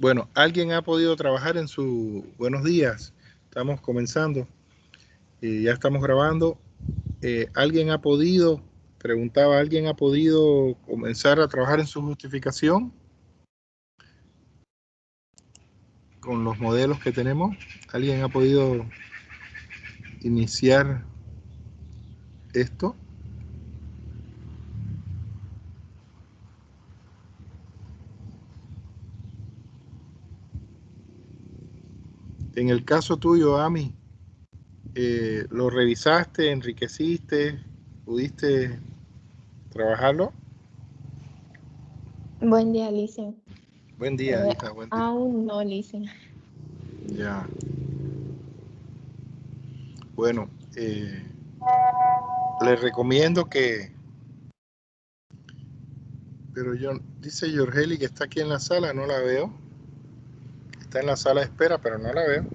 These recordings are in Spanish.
Bueno, ¿alguien ha podido trabajar en su... Buenos días, estamos comenzando, ya estamos grabando. ¿Alguien ha podido, preguntaba, ¿alguien ha podido comenzar a trabajar en su justificación con los modelos que tenemos? ¿Alguien ha podido iniciar esto? En el caso tuyo, Ami, ¿lo revisaste, enriqueciste, pudiste trabajarlo? Buen día, Licen. Buen día, hija, buen día. Aún no, Licen. Ya. Bueno, les recomiendo que... Pero yo, dice Yorgeli que está aquí en la sala, no la veo. Está en la sala de espera, pero no la veo.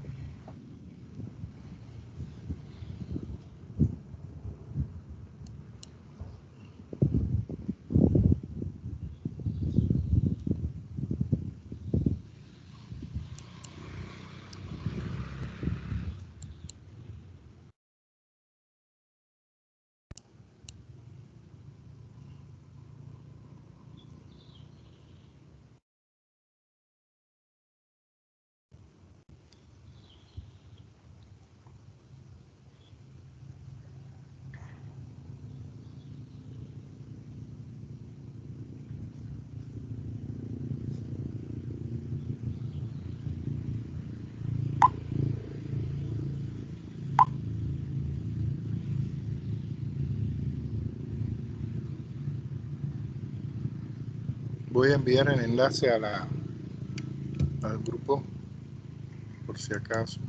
Voy a enviar el enlace a al grupo, por si acaso.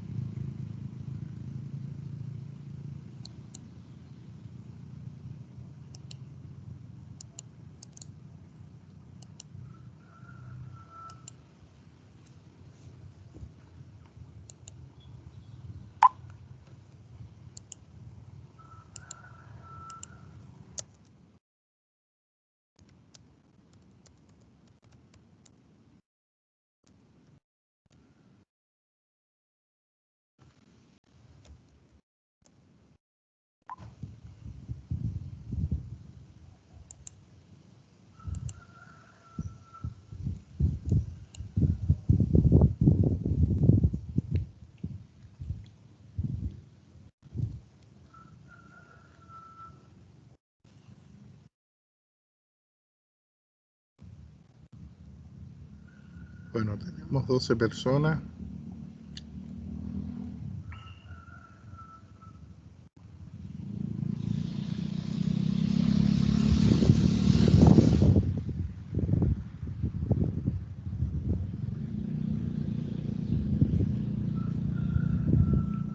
Bueno, tenemos 12 personas.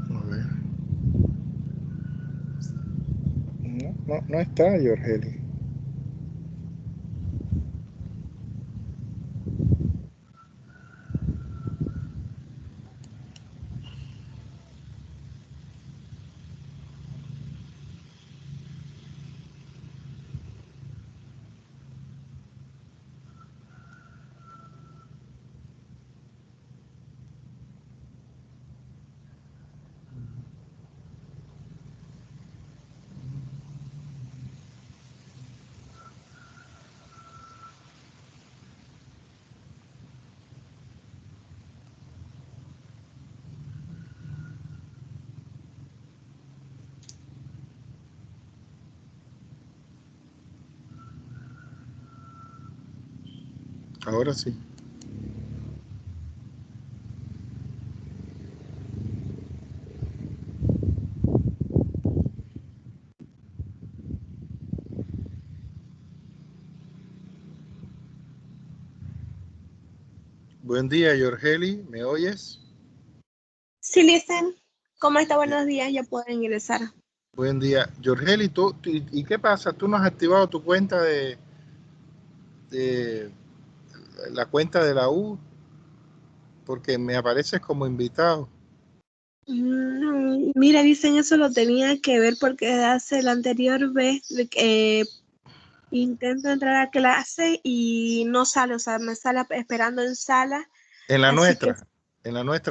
A ver. No está Yorgeli. Ahora sí. Buen día, Yorgeli, ¿me oyes? Sí, Licen. ¿Cómo está? Bien. Buenos días, ya pueden ingresar. Buen día. Yorgeli, ¿y qué pasa? ¿Tú no has activado tu cuenta de la cuenta de la U? Porque me apareces como invitado. Mira, dicen eso lo tenía que ver porque hace la anterior vez intento entrar a clase y no sale, o sea, me sale esperando en sala En la Así que, nuestra,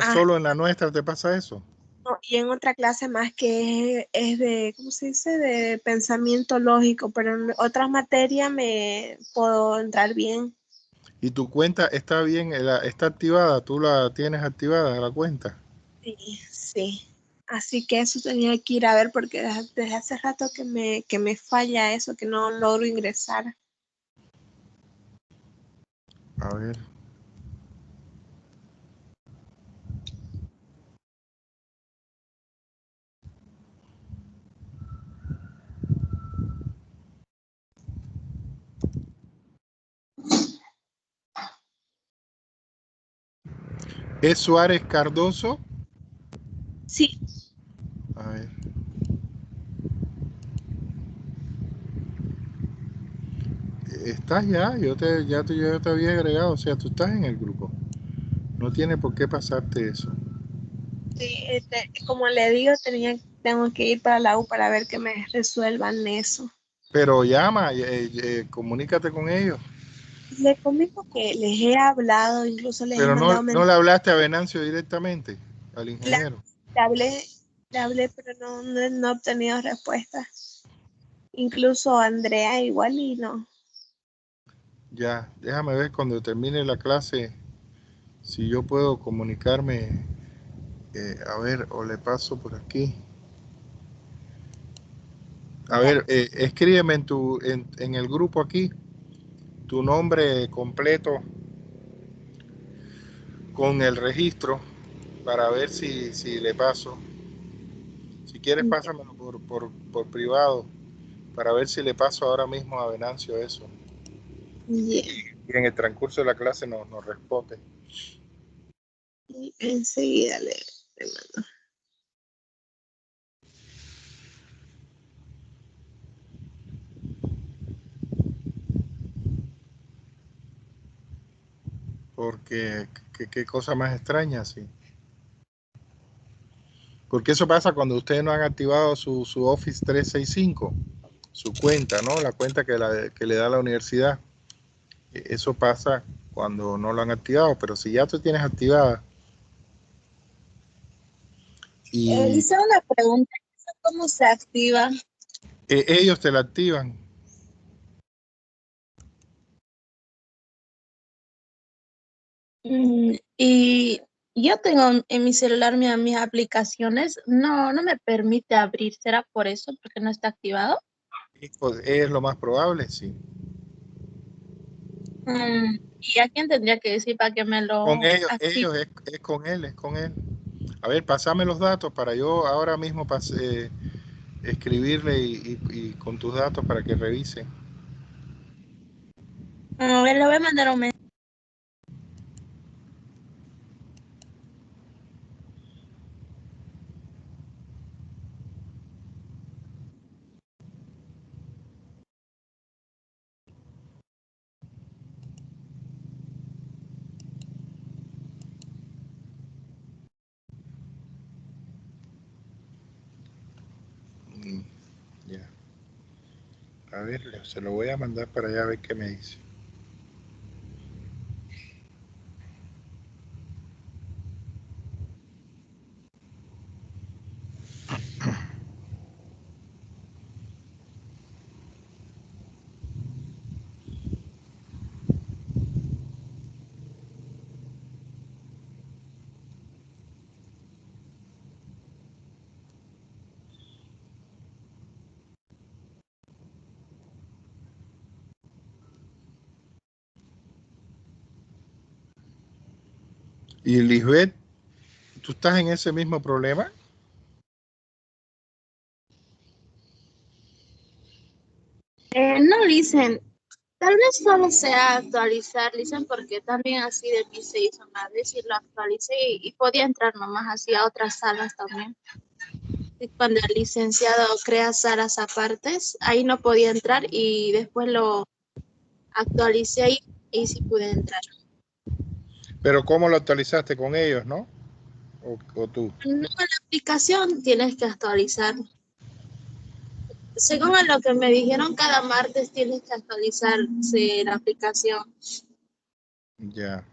ah, solo en la nuestra te pasa eso. no, y en otra clase más que es de, ¿cómo se dice? De pensamiento lógico, pero en otras materias me puedo entrar bien. Y tu cuenta está bien, está activada, tú la tienes activada, la cuenta. Sí, sí. Así que eso tenía que ir a ver porque desde hace rato que me falla eso, que no logro ingresar. A ver. ¿Es Suárez Cardoso? Sí, A ver. Estás ya, yo te había agregado, o sea, tú estás en el grupo. No tiene por qué pasarte eso. sí, como le digo, tengo que ir para la U para ver que me resuelvan eso. Pero llama, comunícate con ellos. Le comento que les he hablado, incluso les he Pero no, mandado no mensajes. le hablaste a Venancio directamente, al Le, ingeniero. le hablé, le hablé, pero no he obtenido respuesta. Incluso Andrea igual y no. Ya, déjame ver cuando termine la clase si yo puedo comunicarme. A ver, o le paso por aquí. A Ya, ver, escríbeme en el grupo aquí tu nombre completo con el registro para ver si le paso. Si quieres, pásamelo por privado para ver si le paso ahora mismo a Venancio eso. ya. Y en el transcurso de la clase nos responde. Y enseguida le mando. Porque qué cosa más extraña, sí. Porque eso pasa cuando ustedes no han activado su Office 365, su cuenta, ¿no? La cuenta que le da la universidad. Eso pasa cuando no lo han activado, pero si ya tú tienes activada y Hice una pregunta, ¿cómo se activa? ellos te la activan. Y yo tengo en mi celular mis aplicaciones, no me permite abrir, ¿será por eso? Porque no está activado. Pues, es lo más probable, sí. ¿Y a quién tendría que decir para que me Con lo active? ellos es con él, es con él. A ver, pásame los datos para yo ahora mismo escribirle y con tus datos para que revise. A ver, le voy a mandar un mensaje. Ya. A ver, se lo voy a mandar para allá a ver qué me dice. Y Lisbeth, ¿tú estás en ese mismo problema? No, Listen, tal vez solo sea actualizar, Listen, porque también así de mí se hizo una vez y lo actualicé y podía entrar nomás así a otras salas también. Y cuando el licenciado crea salas apartes, ahí no podía entrar y después lo actualicé y sí pude entrar. Pero ¿cómo lo actualizaste con ellos, no? O tú. No, en la aplicación tienes que actualizar. Según a lo que me dijeron, cada martes tienes que actualizarse la aplicación. Ya.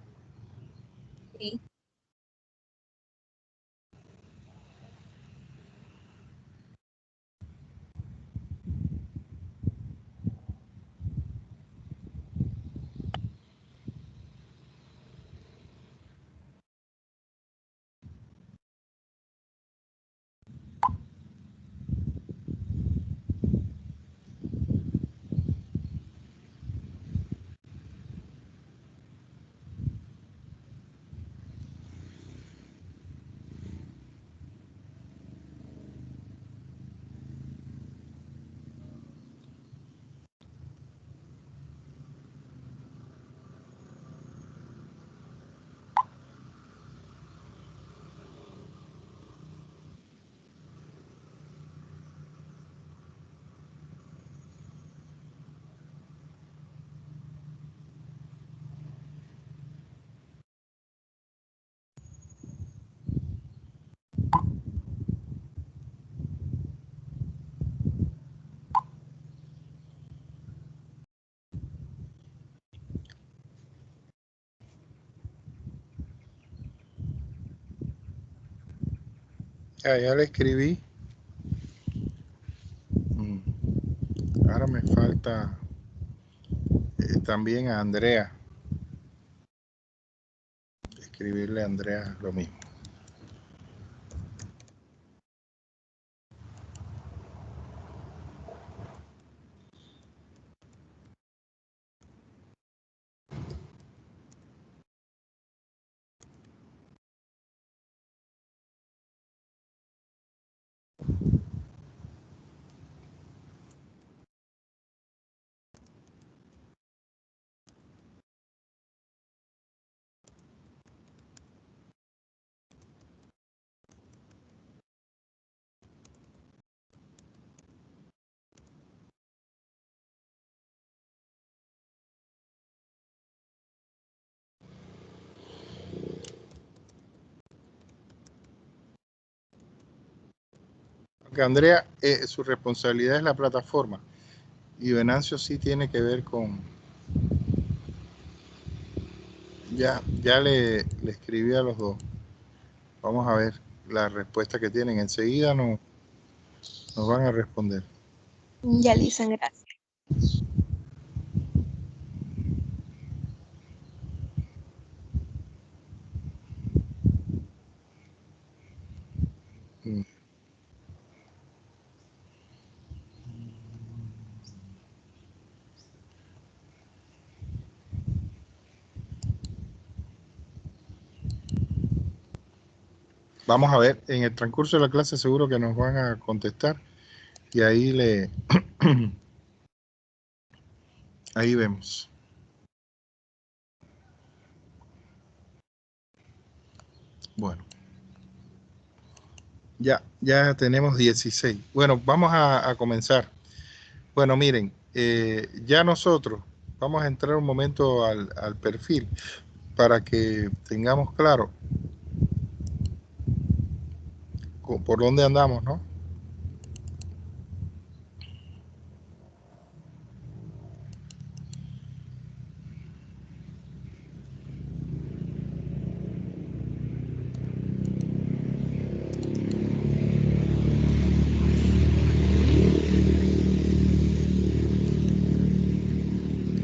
Ya le escribí. Ahora me falta también a Andrea. Escribirle a Andrea lo mismo. Porque Andrea, su responsabilidad es la plataforma. Y Venancio sí tiene que ver con... Ya le escribí a los dos. Vamos a ver la respuesta que tienen. Enseguida nos van a responder. Ya, Lisen, gracias. Vamos a ver, en el transcurso de la clase seguro que nos van a contestar y ahí ahí vemos. Bueno, ya tenemos 16. Bueno, vamos a comenzar. Bueno, miren, ya nosotros vamos a entrar un momento al perfil para que tengamos claro por dónde andamos, ¿no?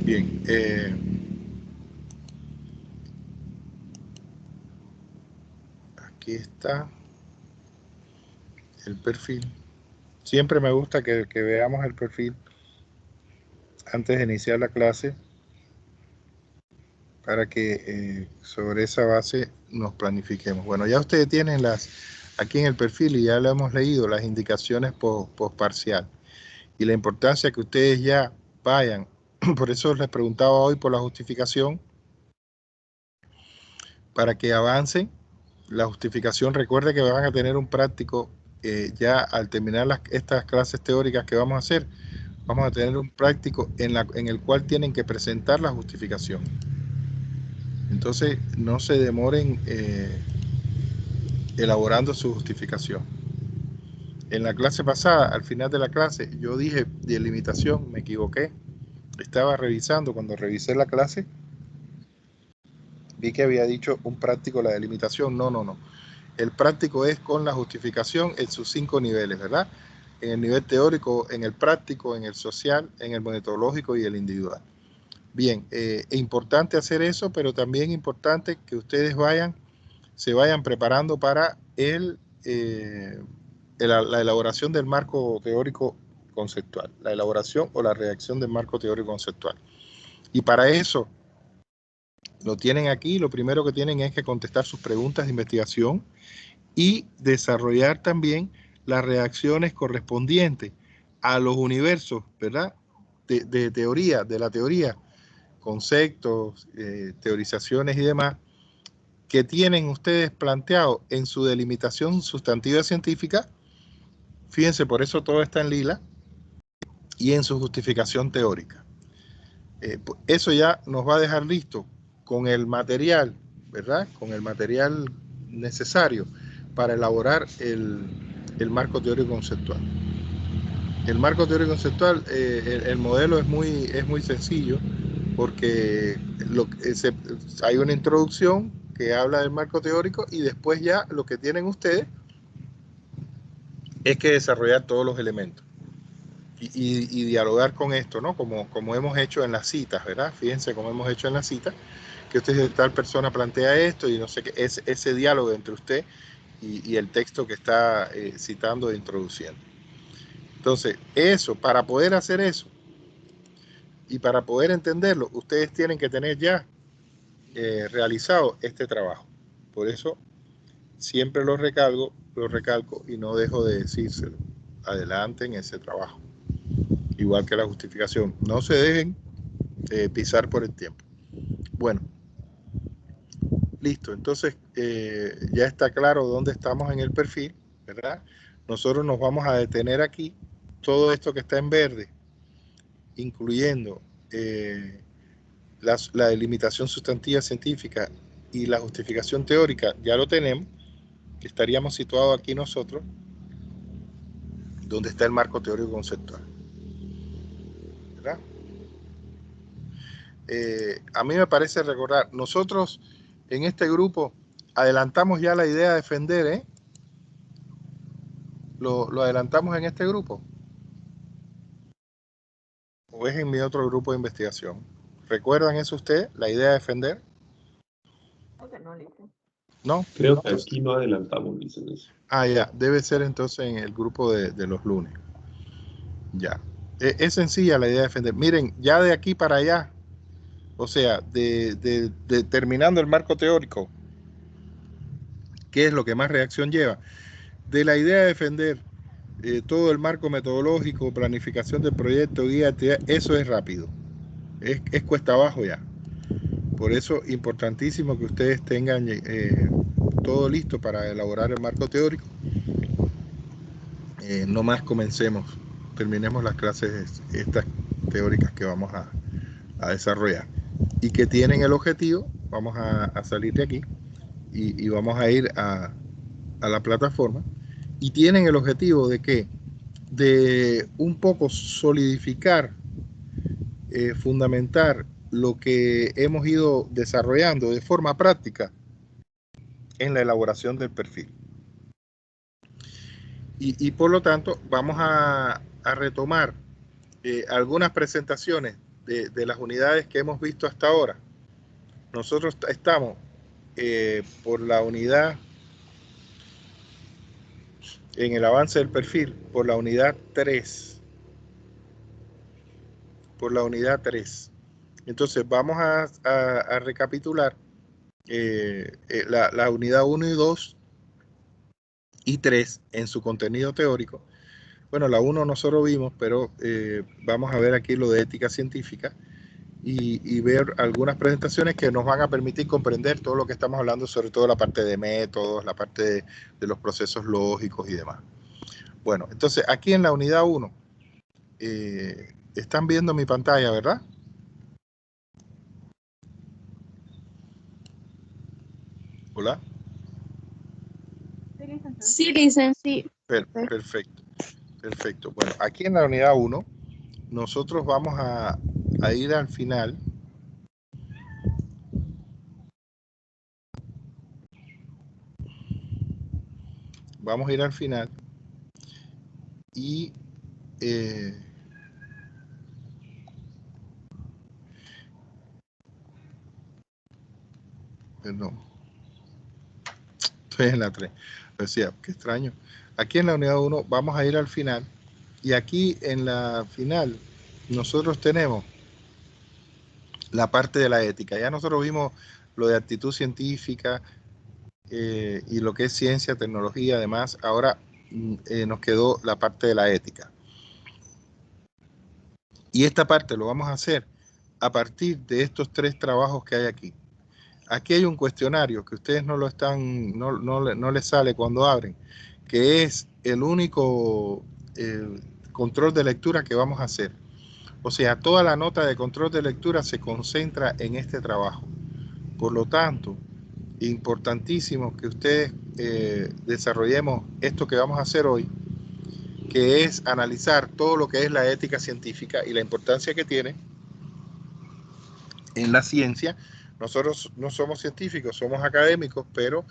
Bien, aquí está el perfil. Siempre me gusta que veamos el perfil antes de iniciar la clase para que sobre esa base nos planifiquemos. Bueno, ya ustedes tienen aquí en el perfil y ya lo hemos leído, las indicaciones postparcial y la importancia que ustedes ya vayan. Por eso les preguntaba hoy por la justificación, para que avancen. La justificación, recuerde que van a tener un práctico ya al terminar estas clases teóricas que vamos a hacer, vamos a tener un práctico en el cual tienen que presentar la justificación. Entonces, no se demoren elaborando su justificación. En la clase pasada, al final de la clase, yo dije delimitación, me equivoqué. Estaba revisando, cuando revisé la clase, vi que había dicho un práctico la delimitación. No. El práctico es con la justificación en sus 5 niveles, ¿verdad? En el nivel teórico, en el práctico, en el social, en el metodológico y el individual. Bien, es importante hacer eso, pero también importante que ustedes se vayan preparando para la elaboración del marco teórico conceptual, la elaboración o la redacción del marco teórico conceptual. Y para eso lo tienen aquí, lo primero que tienen es que contestar sus preguntas de investigación y desarrollar también las reacciones correspondientes a los universos, ¿verdad? De teoría, de la teoría, conceptos, teorizaciones y demás, que tienen ustedes planteado en su delimitación sustantiva científica. Fíjense, por eso todo está en lila, y en su justificación teórica. Eso ya nos va a dejar listo con el material, ¿verdad? Con el material necesario para elaborar el marco teórico conceptual. El marco teórico conceptual, el modelo es muy sencillo, porque hay una introducción que habla del marco teórico y después ya lo que tienen ustedes es que desarrollar todos los elementos y dialogar con esto, ¿no? Como hemos hecho en las citas, ¿verdad? Fíjense cómo hemos hecho en las citas, que usted, tal persona plantea esto y no sé qué, es ese diálogo entre usted y el texto que está citando e introduciendo. Entonces, eso, para poder hacer eso y para poder entenderlo, ustedes tienen que tener ya realizado este trabajo. Por eso siempre lo recalco y no dejo de decírselo. Adelanten ese trabajo. Igual que la justificación. No se dejen pisar por el tiempo. Bueno, listo. Entonces ya está claro dónde estamos en el perfil, ¿verdad? Nosotros nos vamos a detener aquí. Todo esto que está en verde, incluyendo la delimitación sustantiva científica y la justificación teórica, ya lo tenemos. Estaríamos situados aquí nosotros, donde está el marco teórico conceptual, ¿verdad? A mí me parece recordar, nosotros en este grupo adelantamos ya la idea de defender, ¿eh? Lo adelantamos en este grupo. ¿O es en mi otro grupo de investigación? ¿Recuerdan eso ustedes, la idea de defender? No. Creo que aquí no adelantamos, dicen eso. Ah, ya, debe ser entonces en el grupo de los lunes. Ya. Es sencilla la idea de defender. Miren, ya de aquí para allá, o sea, de terminando el marco teórico, ¿qué es lo que más reacción lleva? De la idea de defender todo el marco metodológico, planificación del proyecto, guía, actividad, eso es rápido. Es cuesta abajo ya. Por eso, importantísimo que ustedes tengan todo listo para elaborar el marco teórico. No más terminemos las clases estas teóricas que vamos a desarrollar y que tienen el objetivo, vamos a salir de aquí y vamos a ir a la plataforma, y tienen el objetivo de que de un poco solidificar, fundamentar lo que hemos ido desarrollando de forma práctica en la elaboración del perfil. Y por lo tanto vamos a retomar algunas presentaciones de las unidades que hemos visto hasta ahora. Nosotros estamos por la unidad, en el avance del perfil, por la unidad 3. Por la unidad 3. Entonces vamos a recapitular la unidad 1 y 2 y 3 en su contenido teórico. Bueno, la 1 nosotros vimos, pero vamos a ver aquí lo de ética científica y ver algunas presentaciones que nos van a permitir comprender todo lo que estamos hablando, sobre todo la parte de métodos, la parte de los procesos lógicos y demás. Bueno, entonces aquí en la unidad 1, están viendo mi pantalla, ¿verdad? ¿Hola? Sí, dicen, sí. Perfecto. Bueno, aquí en la unidad 1, nosotros vamos a ir al final. Vamos a ir al final y perdón, estoy en la 3. Decía, qué extraño. Aquí en la unidad 1 vamos a ir al final y aquí en la final nosotros tenemos la parte de la ética. Ya nosotros vimos lo de actitud científica y lo que es ciencia, tecnología, además. Ahora nos quedó la parte de la ética. Y esta parte lo vamos a hacer a partir de estos 3 trabajos que hay aquí. Aquí hay un cuestionario que ustedes no les sale cuando abren, que es el único control de lectura que vamos a hacer. O sea, toda la nota de control de lectura se concentra en este trabajo. Por lo tanto, importantísimo que ustedes desarrollemos esto que vamos a hacer hoy, que es analizar todo lo que es la ética científica y la importancia que tiene en la ciencia. Nosotros no somos científicos, somos académicos, pero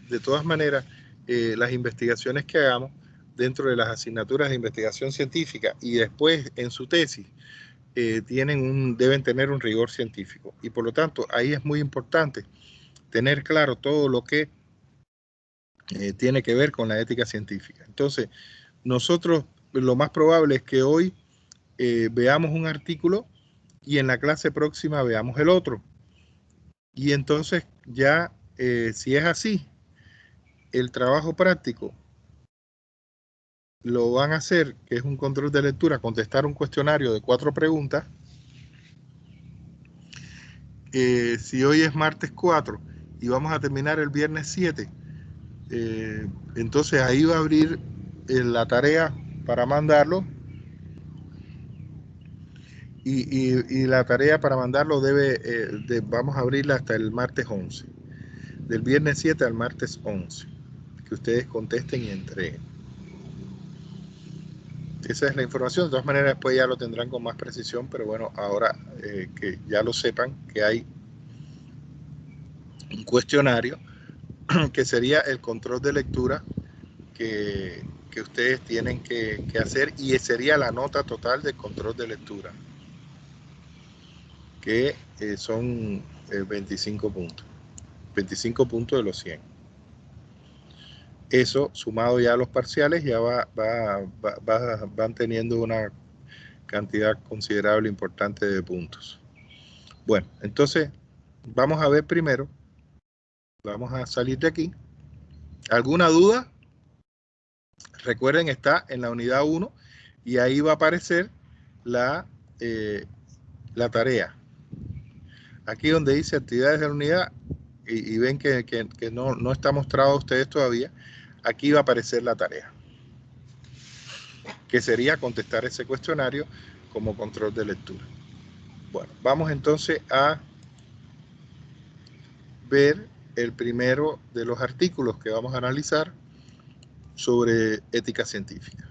de todas maneras las investigaciones que hagamos dentro de las asignaturas de investigación científica y después en su tesis, deben tener un rigor científico. Y por lo tanto, ahí es muy importante tener claro todo lo que tiene que ver con la ética científica. Entonces, nosotros lo más probable es que hoy veamos un artículo y en la clase próxima veamos el otro. Y entonces ya, si es así, el trabajo práctico lo van a hacer, que es un control de lectura, contestar un cuestionario de 4 preguntas. Si hoy es martes 4 y vamos a terminar el viernes 7, entonces ahí va a abrir la tarea para mandarlo. Y la tarea para mandarlo vamos a abrirla hasta el martes 11. Del viernes 7 al martes 11. Que ustedes contesten y entreguen. Esa es la información. De todas maneras, después ya lo tendrán con más precisión, pero bueno, ahora que ya lo sepan, que hay un cuestionario que sería el control de lectura que ustedes tienen que hacer, y sería la nota total del control de lectura, que son 25 puntos. 25 puntos de los 100. Eso, sumado ya a los parciales, ya van teniendo una cantidad considerable, importante de puntos. Bueno, entonces, vamos a ver primero, vamos a salir de aquí. ¿Alguna duda? Recuerden, está en la unidad 1 y ahí va a aparecer la tarea. Aquí donde dice actividades de la unidad, y ven que no está mostrado a ustedes todavía, aquí va a aparecer la tarea, que sería contestar ese cuestionario como control de lectura. Bueno, vamos entonces a ver el primero de los artículos que vamos a analizar sobre ética científica.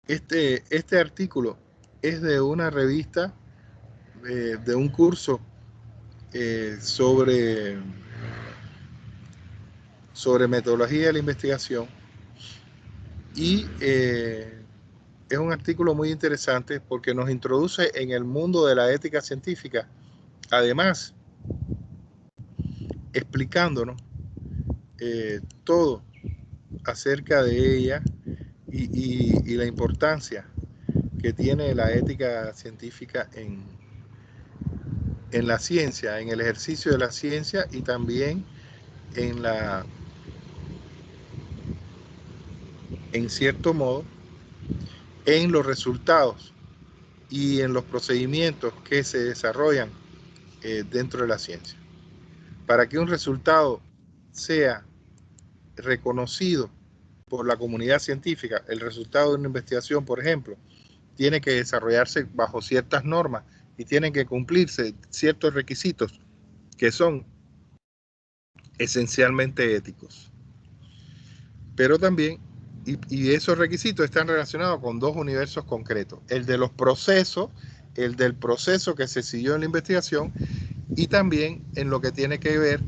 Este artículo es de una revista, de un curso sobre metodología de la investigación, y es un artículo muy interesante porque nos introduce en el mundo de la ética científica, además explicándonos todo acerca de ella y la importancia que tiene la ética científica en la ciencia, en el ejercicio de la ciencia, y también en cierto modo, en los resultados y en los procedimientos que se desarrollan dentro de la ciencia. Para que un resultado sea reconocido por la comunidad científica, el resultado de una investigación, por ejemplo, tiene que desarrollarse bajo ciertas normas y tienen que cumplirse ciertos requisitos que son esencialmente éticos. Pero también, y esos requisitos están relacionados con 2 universos concretos: el de los procesos, el del proceso que se siguió en la investigación, y también en lo que tiene que ver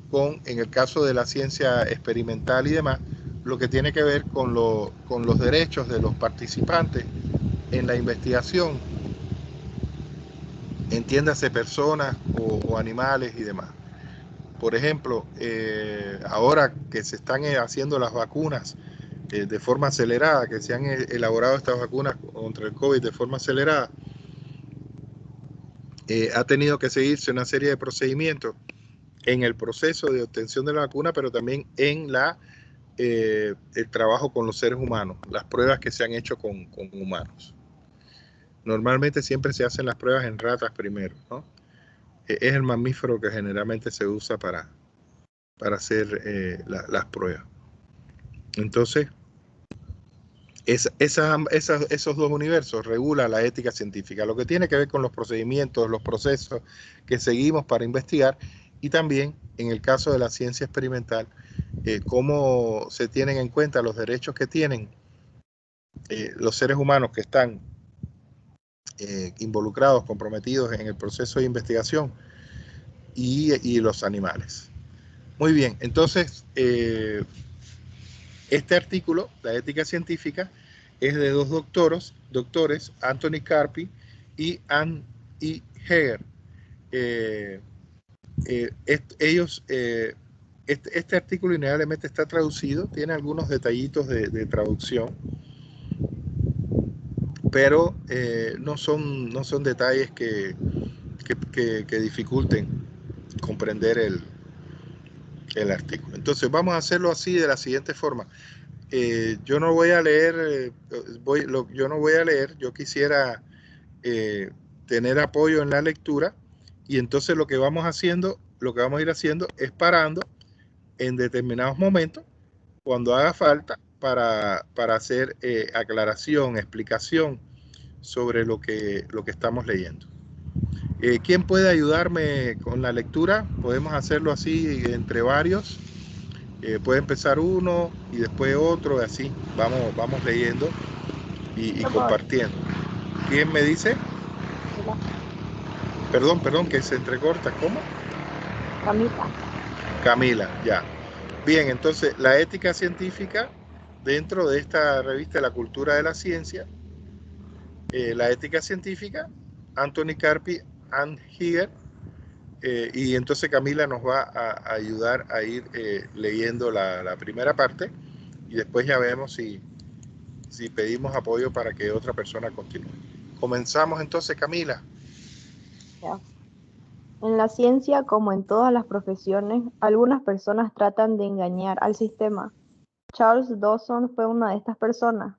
con, en el caso de la ciencia experimental y demás, lo que tiene que ver con los derechos de los participantes en la investigación, entiéndase personas o animales y demás. Por ejemplo, ahora que se están haciendo las vacunas de forma acelerada, que se han elaborado estas vacunas contra el COVID de forma acelerada, ha tenido que seguirse una serie de procedimientos en el proceso de obtención de la vacuna, pero también en el trabajo con los seres humanos, las pruebas que se han hecho con humanos. Normalmente siempre se hacen las pruebas en ratas primero, ¿no? Es el mamífero que generalmente se usa para hacer las pruebas. Entonces, esos 2 universos regula la ética científica, lo que tiene que ver con los procedimientos, los procesos que seguimos para investigar, y también, en el caso de la ciencia experimental, cómo se tienen en cuenta los derechos que tienen los seres humanos que están involucrados, comprometidos en el proceso de investigación, y los animales. Muy bien, entonces este artículo, la ética científica, es de dos doctores, Anthony Carpi y Ann E. Heger. Este artículo innegablemente está traducido, tiene algunos detallitos de traducción, pero no son detalles que dificulten comprender el artículo. Entonces vamos a hacerlo así, de la siguiente forma. Yo no voy a leer, yo quisiera tener apoyo en la lectura, y entonces lo que vamos a ir haciendo es parando en determinados momentos cuando haga falta para hacer aclaración, explicación sobre lo que estamos leyendo. ¿Quién puede ayudarme con la lectura? Podemos hacerlo así entre varios. Puede empezar uno y después otro, y así vamos leyendo y compartiendo. ¿Quién me dice? Perdón, que se entrecorta. ¿Cómo? Camila, ya. Bien, entonces la ética científica dentro de esta revista La Cultura de la Ciencia, la ética científica, Anthony Carpi, Ann Heger, y entonces Camila nos va a ayudar a ir leyendo la primera parte, y después ya vemos si pedimos apoyo para que otra persona continúe. Comenzamos entonces, Camila. Ya. En la ciencia, como en todas las profesiones, algunas personas tratan de engañar al sistema. Charles Dawson fue una de estas personas,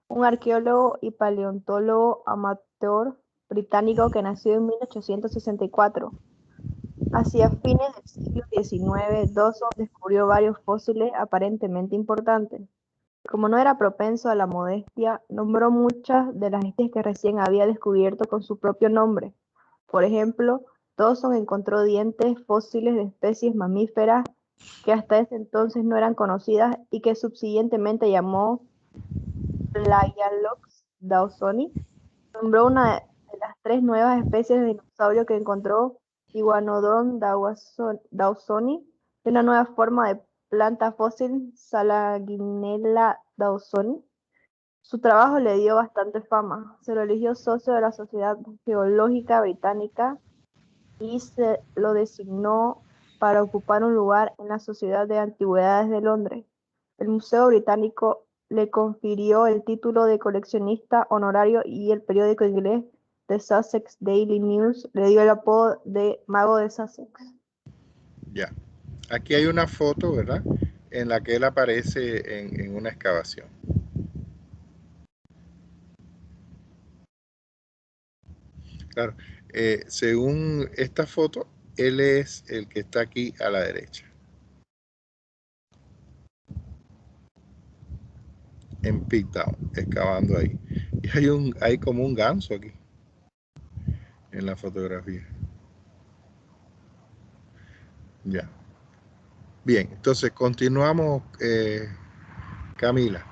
un arqueólogo y paleontólogo amateur británico que nació en 1864. Hacia fines del siglo XIX, Dawson descubrió varios fósiles aparentemente importantes. Como no era propenso a la modestia, nombró muchas de las especies que recién había descubierto con su propio nombre. Por ejemplo, Dawson encontró dientes fósiles de especies mamíferas que hasta ese entonces no eran conocidas y que subsiguientemente llamó Pleialox dawsoni. Nombró una de las 3 nuevas especies de dinosaurio que encontró, Iguanodon dawsoni, y una nueva forma de planta fósil, Salaginella dawsoni. Su trabajo le dio bastante fama. Se lo eligió socio de la Sociedad Geológica Británica y se lo designó para ocupar un lugar en la Sociedad de Antigüedades de Londres. El Museo Británico le confirió el título de coleccionista honorario y el periódico inglés The Sussex Daily News le dio el apodo de Mago de Sussex. Ya. Aquí hay una foto, ¿verdad?, en la que él aparece en una excavación. Claro, según esta foto, él es el que está aquí a la derecha, en Pigtown, excavando ahí. Y hay como un ganso aquí en la fotografía. Ya. Bien, entonces continuamos, Camila.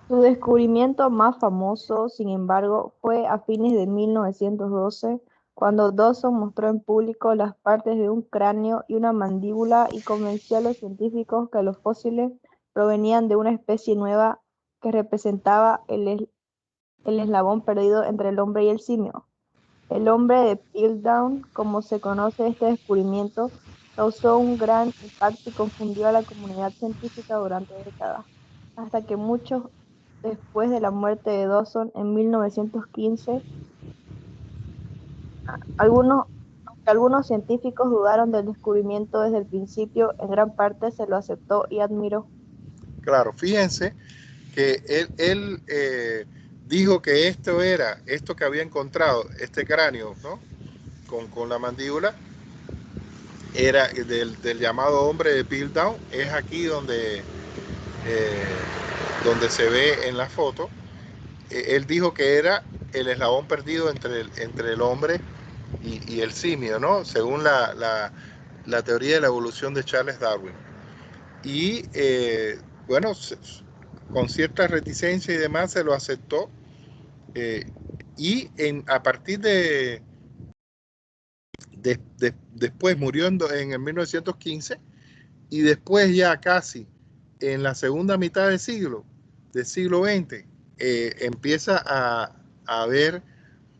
Su descubrimiento más famoso, sin embargo, fue a fines de 1912, cuando Dawson mostró en público las partes de un cráneo y una mandíbula y convenció a los científicos que los fósiles provenían de una especie nueva que representaba el eslabón perdido entre el hombre y el simio. El hombre de Piltdown, como se conoce este descubrimiento, causó un gran impacto y confundió a la comunidad científica durante décadas, hasta que muchos después de la muerte de Dawson en 1915, algunos científicos dudaron del descubrimiento desde el principio, en gran parte se lo aceptó y admiró. Claro, fíjense que él dijo que esto que había encontrado, este cráneo, ¿no?, con la mandíbula, era del llamado hombre de Piltdown. Es aquí donde se ve en la foto. Él dijo que era el eslabón perdido entre el hombre y el simio, ¿no?, según la teoría de la evolución de Charles Darwin. Y bueno, con cierta reticencia y demás se lo aceptó, y a partir de después murió en el 1915, y después ya casi en la segunda mitad del siglo XX, empieza a haber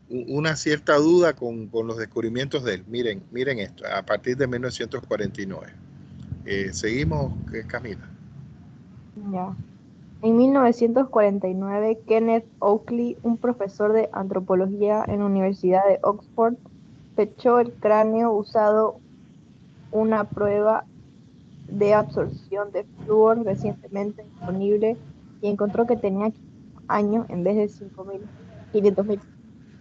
una cierta duda con los descubrimientos de él. Miren esto, a partir de 1949. Seguimos, Camila. Ya. En 1949, Kenneth Oakley, un profesor de antropología en la Universidad de Oxford, fechó el cráneo usando una prueba de absorción de flúor recientemente disponible y encontró que tenía 500 años en vez de 500.000.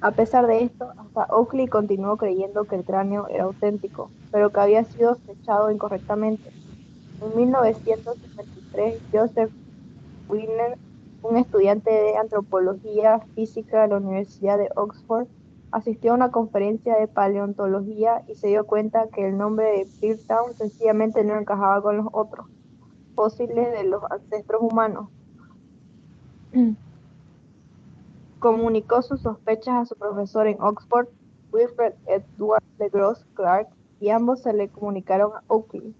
A pesar de esto, hasta Oakley continuó creyendo que el cráneo era auténtico, pero que había sido fechado incorrectamente. En 1953, Joseph Wiener, un estudiante de antropología física de la Universidad de Oxford, asistió a una conferencia de paleontología y se dio cuenta que el nombre de Piltdown sencillamente no encajaba con los otros fósiles de los ancestros humanos. Comunicó sus sospechas a su profesor en Oxford, Wilfred Edward LeGros Clark, y ambos se le comunicaron a Oakley.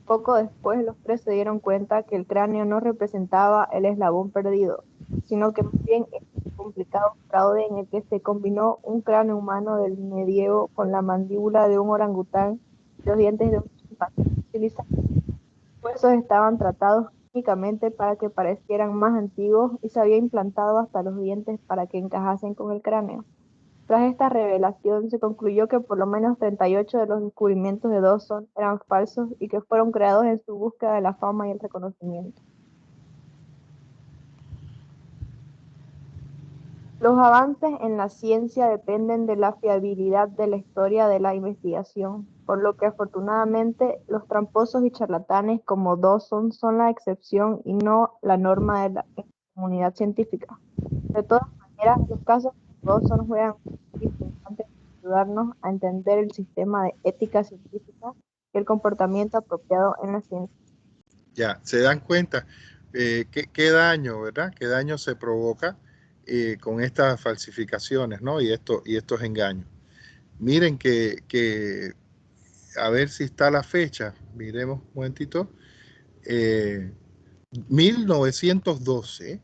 Poco después, los tres se dieron cuenta que el cráneo no representaba el eslabón perdido, sino que más bien era un complicado fraude en el que se combinó un cráneo humano del medievo con la mandíbula de un orangután y los dientes de un chimpancé utilizados. Los huesos estaban tratados químicamente para que parecieran más antiguos y se había implantado hasta los dientes para que encajasen con el cráneo. Tras esta revelación, se concluyó que por lo menos 38 de los descubrimientos de Dawson eran falsos y que fueron creados en su búsqueda de la fama y el reconocimiento. Los avances en la ciencia dependen de la fiabilidad de la historia de la investigación, por lo que afortunadamente los tramposos y charlatanes como Dawson son la excepción y no la norma de la comunidad científica. De todas maneras, los casos como Dawson juegan un papel importante en ayudarnos a entender el sistema de ética científica y el comportamiento apropiado en la ciencia. Ya, se dan cuenta qué daño, ¿verdad? ¿Qué daño se provoca con estas falsificaciones, ¿no? Y estos engaños. Miren que a ver si está la fecha. Miremos un momentito. 1912,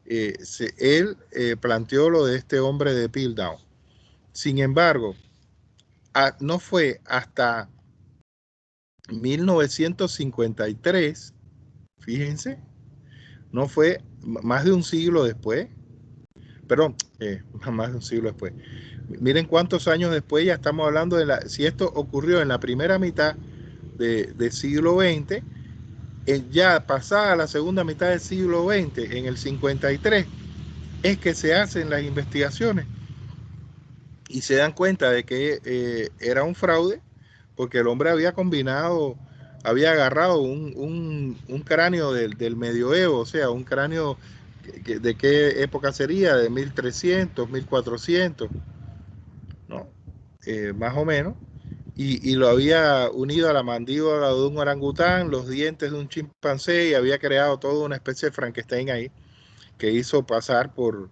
él planteó lo de este hombre de Piltdown. Sin embargo, no fue hasta 1953, fíjense, no fue más de un siglo después, perdón, más de un siglo después. Miren cuántos años después, ya estamos hablando si esto ocurrió en la primera mitad del siglo XX, ya pasada la segunda mitad del siglo XX, en el 53, es que se hacen las investigaciones y se dan cuenta de que era un fraude, porque el hombre había agarrado un cráneo del medioevo, o sea, un cráneo de qué época sería, de 1300, 1400, ¿no? Más o menos, y lo había unido a la mandíbula de un orangután, los dientes de un chimpancé, y había creado toda una especie de Frankenstein ahí, que hizo pasar por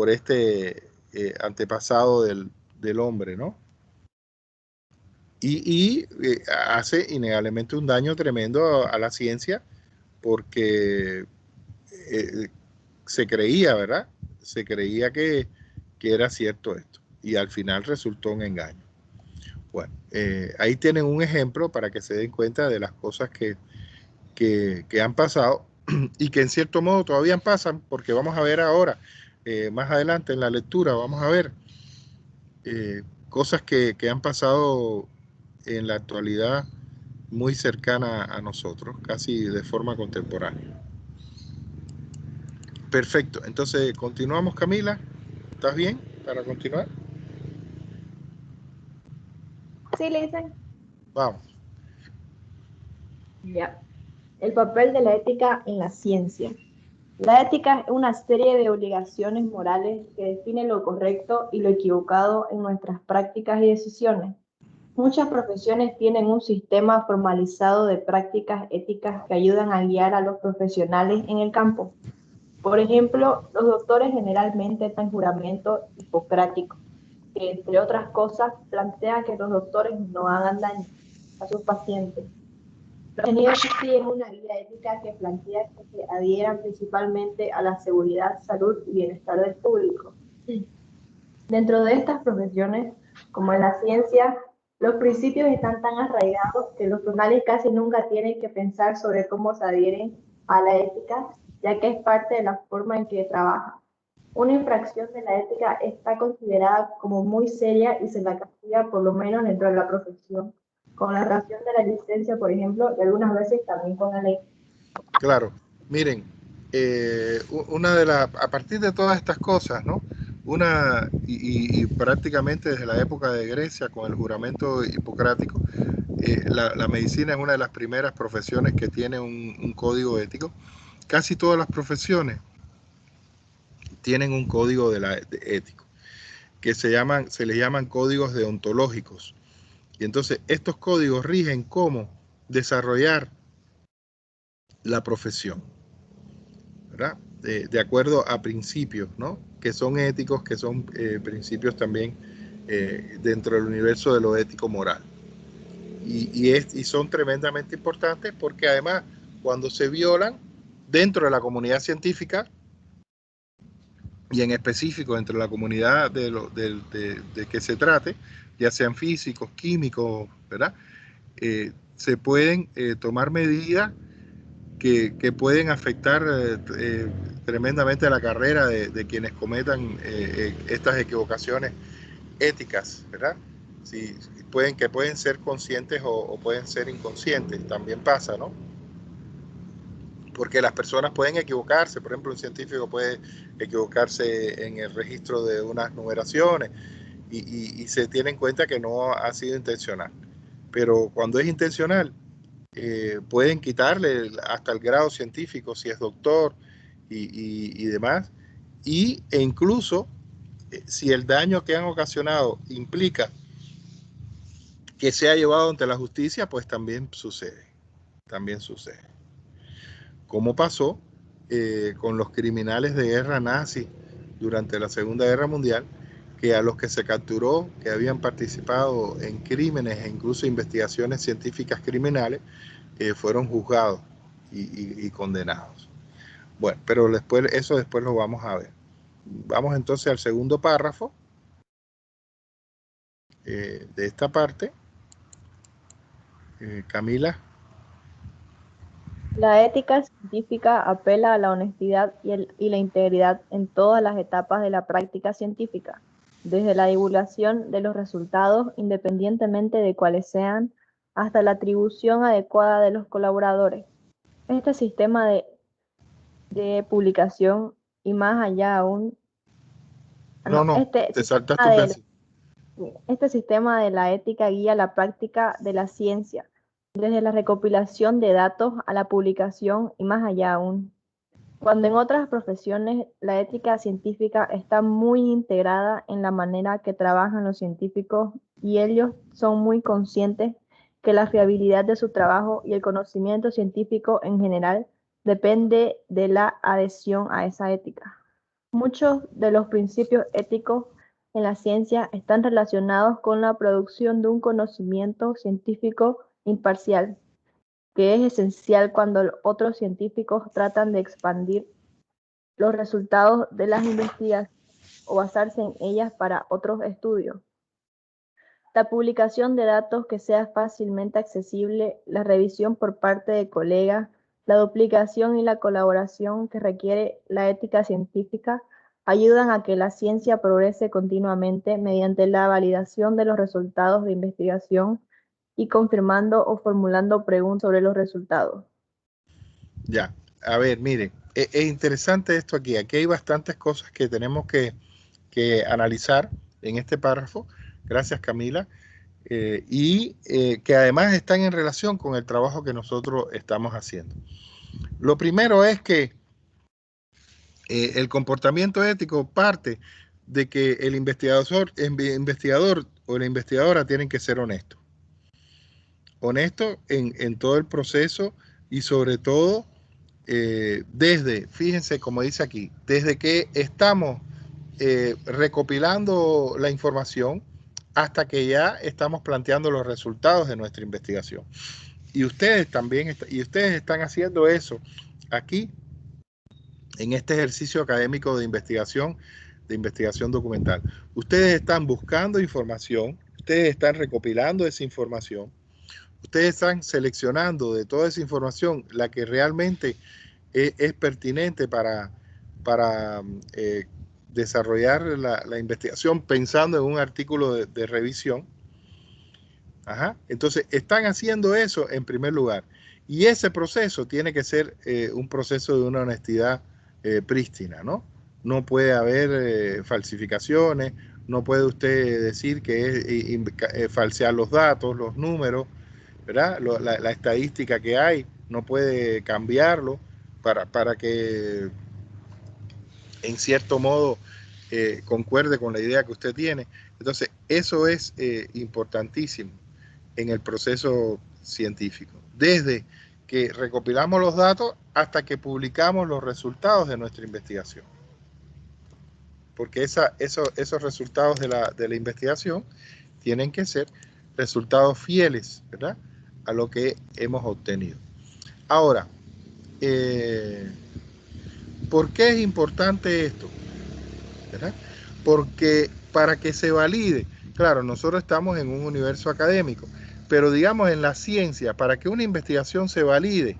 este antepasado del hombre, ¿no? Y hace innegablemente un daño tremendo a la ciencia, porque se creía, ¿verdad? Se creía que era cierto esto, y al final resultó un engaño. Bueno, ahí tienen un ejemplo para que se den cuenta de las cosas que han pasado y que en cierto modo todavía pasan, porque vamos a ver ahora, más adelante en la lectura, vamos a ver cosas que han pasado en la actualidad muy cercana a nosotros, casi de forma contemporánea. Perfecto, entonces continuamos, Camila. ¿Estás bien para continuar? Sí, le dicen. Vamos. Ya. El papel de la ética en la ciencia. La ética es una serie de obligaciones morales que define lo correcto y lo equivocado en nuestras prácticas y decisiones. Muchas profesiones tienen un sistema formalizado de prácticas éticas que ayudan a guiar a los profesionales en el campo. Por ejemplo, los doctores generalmente dan juramento hipocrático. que, entre otras cosas, plantea que los doctores no hagan daño a sus pacientes. Los ingenieros siguen una guía ética que plantea que se adhieran principalmente a la seguridad, salud y bienestar del público. Dentro de estas profesiones, como en la ciencia, los principios están tan arraigados que los profesionales casi nunca tienen que pensar sobre cómo se adhieren a la ética, ya que es parte de la forma en que trabajan. Una infracción de la ética está considerada como muy seria y se la castiga por lo menos dentro de la profesión, con la relación de la licencia, por ejemplo, y algunas veces también con la ley. Claro, miren, a partir de todas estas cosas, ¿no? Y prácticamente desde la época de Grecia, con el juramento hipocrático, la medicina es una de las primeras profesiones que tiene un código ético. Casi todas las profesiones tienen un código ético, que se les llaman códigos deontológicos. Y entonces estos códigos rigen cómo desarrollar la profesión, ¿verdad? De acuerdo a principios, ¿no? Que son éticos, que son principios también dentro del universo de lo ético moral. Y son tremendamente importantes porque además cuando se violan dentro de la comunidad científica y en específico dentro de la comunidad de que se trate, ya sean físicos, químicos, ¿verdad? Se pueden tomar medidas que pueden afectar tremendamente a la carrera de quienes cometan estas equivocaciones éticas, ¿verdad? Sí, que pueden ser conscientes o pueden ser inconscientes, también pasa, ¿no? Porque las personas pueden equivocarse, por ejemplo, un científico puede equivocarse en el registro de unas numeraciones y se tiene en cuenta que no ha sido intencional. Pero cuando es intencional, pueden quitarle hasta el grado científico si es doctor y demás, e incluso si el daño que han ocasionado implica que sea llevado ante la justicia, pues también sucede, como pasó con los criminales de guerra nazis durante la Segunda Guerra Mundial, que a los que se capturó, que habían participado en crímenes e incluso investigaciones científicas criminales, fueron juzgados y condenados. Bueno, pero eso después lo vamos a ver. Vamos entonces al segundo párrafo de esta parte. Camila. La ética científica apela a la honestidad y la integridad en todas las etapas de la práctica científica, desde la divulgación de los resultados, independientemente de cuáles sean, hasta la atribución adecuada de los colaboradores. Este sistema de publicación y más allá aún... Te saltas tu pedazo. Este sistema de la ética guía la práctica de la ciencia, desde la recopilación de datos a la publicación y más allá aún. Cuando en otras profesiones la ética científica está muy integrada en la manera que trabajan los científicos y ellos son muy conscientes que la fiabilidad de su trabajo y el conocimiento científico en general depende de la adhesión a esa ética. Muchos de los principios éticos en la ciencia están relacionados con la producción de un conocimiento científico imparcial, que es esencial cuando otros científicos tratan de expandir los resultados de las investigaciones o basarse en ellas para otros estudios. La publicación de datos que sea fácilmente accesible, la revisión por parte de colegas, la duplicación y la colaboración que requiere la ética científica ayudan a que la ciencia progrese continuamente mediante la validación de los resultados de investigación y confirmando o formulando preguntas sobre los resultados. Ya, a ver, miren, es interesante esto aquí. Aquí hay bastantes cosas que tenemos que analizar en este párrafo. Gracias, Camila. Que además están en relación con el trabajo que nosotros estamos haciendo. Lo primero es que el comportamiento ético parte de que el investigador o la investigadora tienen que ser honestos. Honestos en todo el proceso y sobre todo fíjense como dice aquí, desde que estamos recopilando la información hasta que ya estamos planteando los resultados de nuestra investigación. Y ustedes también, ustedes están haciendo eso aquí en este ejercicio académico de investigación documental. Ustedes están buscando información, ustedes están recopilando esa información, ustedes están seleccionando de toda esa información la que realmente es pertinente para desarrollar la investigación pensando en un artículo de revisión. Ajá. Entonces, están haciendo eso en primer lugar. Y ese proceso tiene que ser un proceso de una honestidad prístina, ¿no? No puede haber falsificaciones, no puede usted decir que es falsear los datos, los números, ¿verdad? La estadística que hay, no puede cambiarlo para que en cierto modo concuerde con la idea que usted tiene. Entonces, eso es importantísimo en el proceso científico, desde que recopilamos los datos hasta que publicamos los resultados de nuestra investigación. Porque esos resultados de la investigación tienen que ser resultados fieles, ¿verdad?, a lo que hemos obtenido. Ahora, ¿por qué es importante esto? ¿Verdad? Porque para que se valide, claro, nosotros estamos en un universo académico, pero digamos en la ciencia, para que una investigación se valide,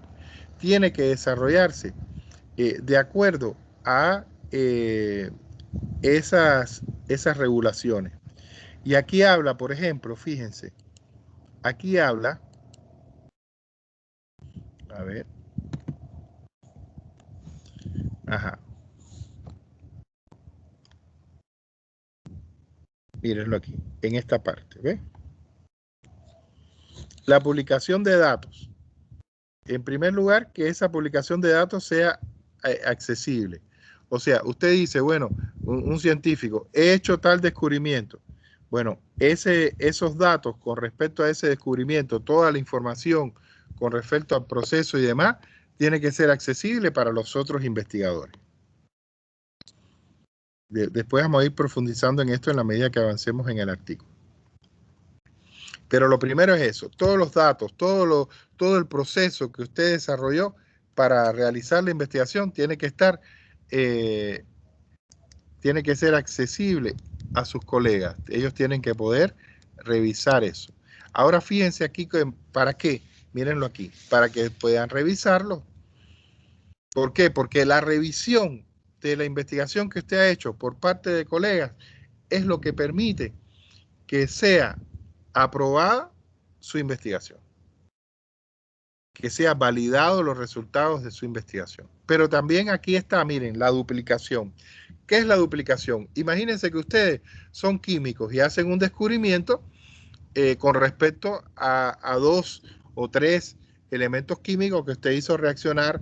tiene que desarrollarse de acuerdo a esas regulaciones. Y aquí habla, por ejemplo, fíjense, aquí habla, a ver, ajá, mírenlo aquí, en esta parte, ¿ve? La publicación de datos. En primer lugar, que esa publicación de datos sea accesible. O sea, usted dice, bueno, un científico, he hecho tal descubrimiento. Bueno, esos datos con respecto a ese descubrimiento, toda la información con respecto al proceso y demás, tiene que ser accesible para los otros investigadores. Después vamos a ir profundizando en esto en la medida que avancemos en el artículo. Pero lo primero es eso, todos los datos, todo el proceso que usted desarrolló para realizar la investigación tiene que estar, tiene que ser accesible a sus colegas. Ellos tienen que poder revisar eso. Ahora fíjense aquí, ¿para qué? Mírenlo aquí, para que puedan revisarlo. ¿Por qué? Porque la revisión de la investigación que usted ha hecho por parte de colegas es lo que permite que sea aprobada su investigación, que sea validado los resultados de su investigación. Pero también aquí está, miren, la duplicación. ¿Qué es la duplicación? Imagínense que ustedes son químicos y hacen un descubrimiento con respecto a 2 o 3 elementos químicos que usted hizo reaccionar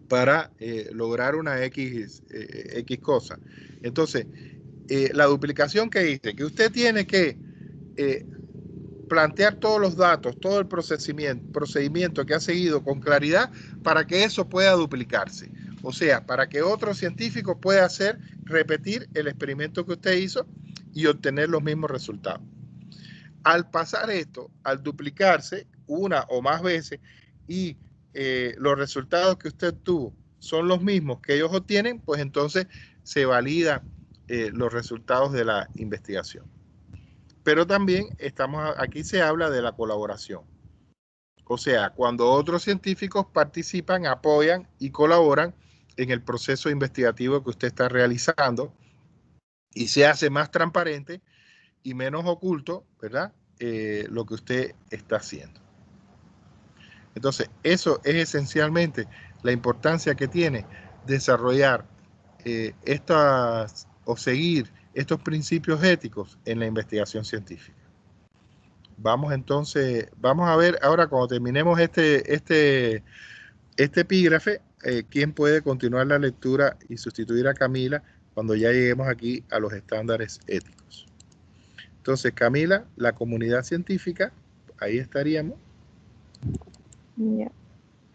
para lograr una X cosa. Entonces, la duplicación que dice, que usted tiene que plantear todos los datos, todo el procedimiento que ha seguido con claridad para que eso pueda duplicarse. O sea, para que otro científico pueda repetir el experimento que usted hizo y obtener los mismos resultados. Al pasar esto, al duplicarse una o más veces y los resultados que usted tuvo son los mismos que ellos obtienen, pues entonces se validan los resultados de la investigación. Pero también aquí se habla de la colaboración. O sea, cuando otros científicos participan, apoyan y colaboran en el proceso investigativo que usted está realizando y se hace más transparente y menos oculto, ¿verdad? Lo que usted está haciendo. Entonces, eso es esencialmente la importancia que tiene desarrollar seguir estos principios éticos en la investigación científica. Vamos entonces, vamos a ver ahora cuando terminemos este epígrafe, quién puede continuar la lectura y sustituir a Camila cuando ya lleguemos aquí a los estándares éticos. Entonces, Camila, la comunidad científica, ahí estaríamos. Yeah.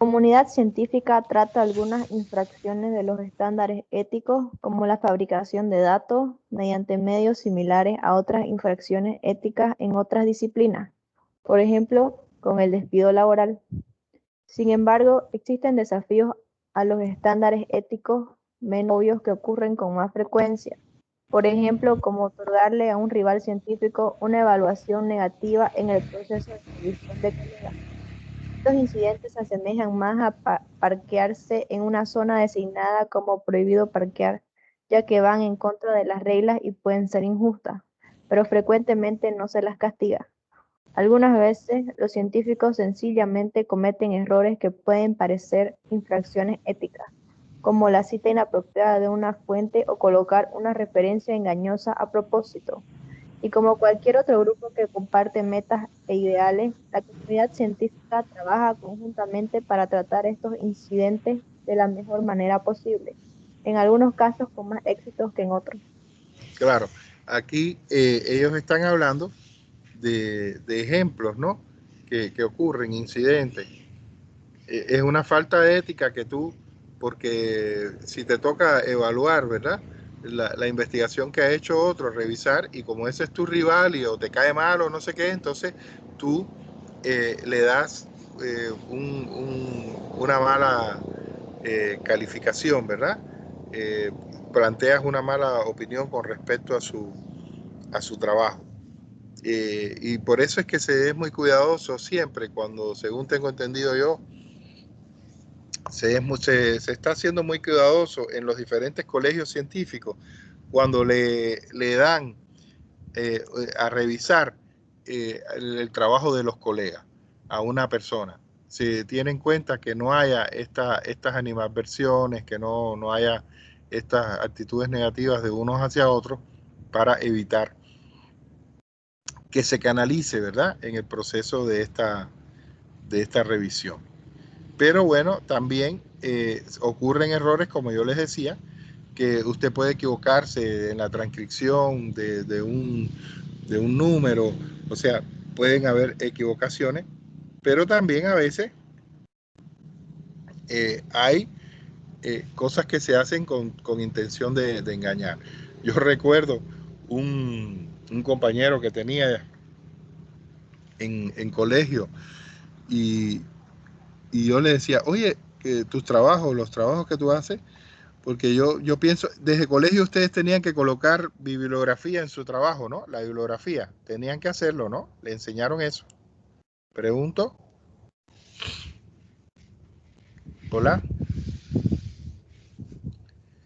comunidad científica trata algunas infracciones de los estándares éticos, como la fabricación de datos mediante medios similares a otras infracciones éticas en otras disciplinas, por ejemplo, con el despido laboral. Sin embargo, existen desafíos a los estándares éticos menos obvios que ocurren con más frecuencia. Por ejemplo, como otorgarle a un rival científico una evaluación negativa en el proceso de selección de colegas. Estos incidentes se asemejan más a parquearse en una zona designada como prohibido parquear, ya que van en contra de las reglas y pueden ser injustas, pero frecuentemente no se las castiga. Algunas veces los científicos sencillamente cometen errores que pueden parecer infracciones éticas, como la cita inapropiada de una fuente o colocar una referencia engañosa a propósito. Y como cualquier otro grupo que comparte metas e ideales, la comunidad científica trabaja conjuntamente para tratar estos incidentes de la mejor manera posible, en algunos casos con más éxitos que en otros. Claro, aquí ellos están hablando de ejemplos, ¿no? Que ocurren, incidentes. Es una falta de ética que tú, porque si te toca evaluar, ¿verdad? La investigación que ha hecho otro, revisar, y como ese es tu rival y o te cae mal o no sé qué, entonces tú le das una mala calificación, ¿verdad? Planteas una mala opinión con respecto a su trabajo. Y por eso es que se es muy cuidadoso siempre, cuando, según tengo entendido yo, se está haciendo muy cuidadoso en los diferentes colegios científicos cuando le dan a revisar el trabajo de los colegas a una persona. Se tiene en cuenta que no haya estas animadversiones, que no haya estas actitudes negativas de unos hacia otros, para evitar que se canalice, ¿verdad?, en el proceso de esta revisión. Pero bueno, también ocurren errores, como yo les decía, que usted puede equivocarse en la transcripción de un número, o sea, pueden haber equivocaciones, pero también a veces hay cosas que se hacen con intención de engañar. Yo recuerdo un compañero que tenía en colegio y yo le decía, oye, que tus trabajos, los trabajos que tú haces, porque yo pienso, desde colegio ustedes tenían que colocar bibliografía en su trabajo, ¿no? La bibliografía, tenían que hacerlo, ¿no? Le enseñaron eso. Pregunto. Hola.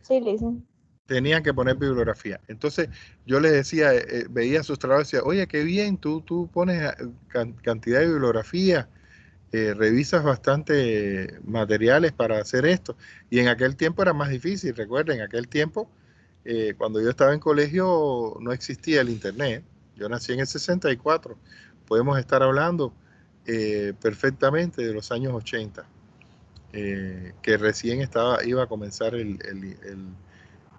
Sí, Listen. Tenían que poner bibliografía. Entonces yo les decía, veía sus trabajos y decía, oye, qué bien, tú pones cantidad de bibliografía, revisas bastante materiales para hacer esto. Y en aquel tiempo era más difícil, recuerden, en aquel tiempo, cuando yo estaba en colegio, no existía el Internet. Yo nací en el 64. Podemos estar hablando perfectamente de los años 80, que recién iba a comenzar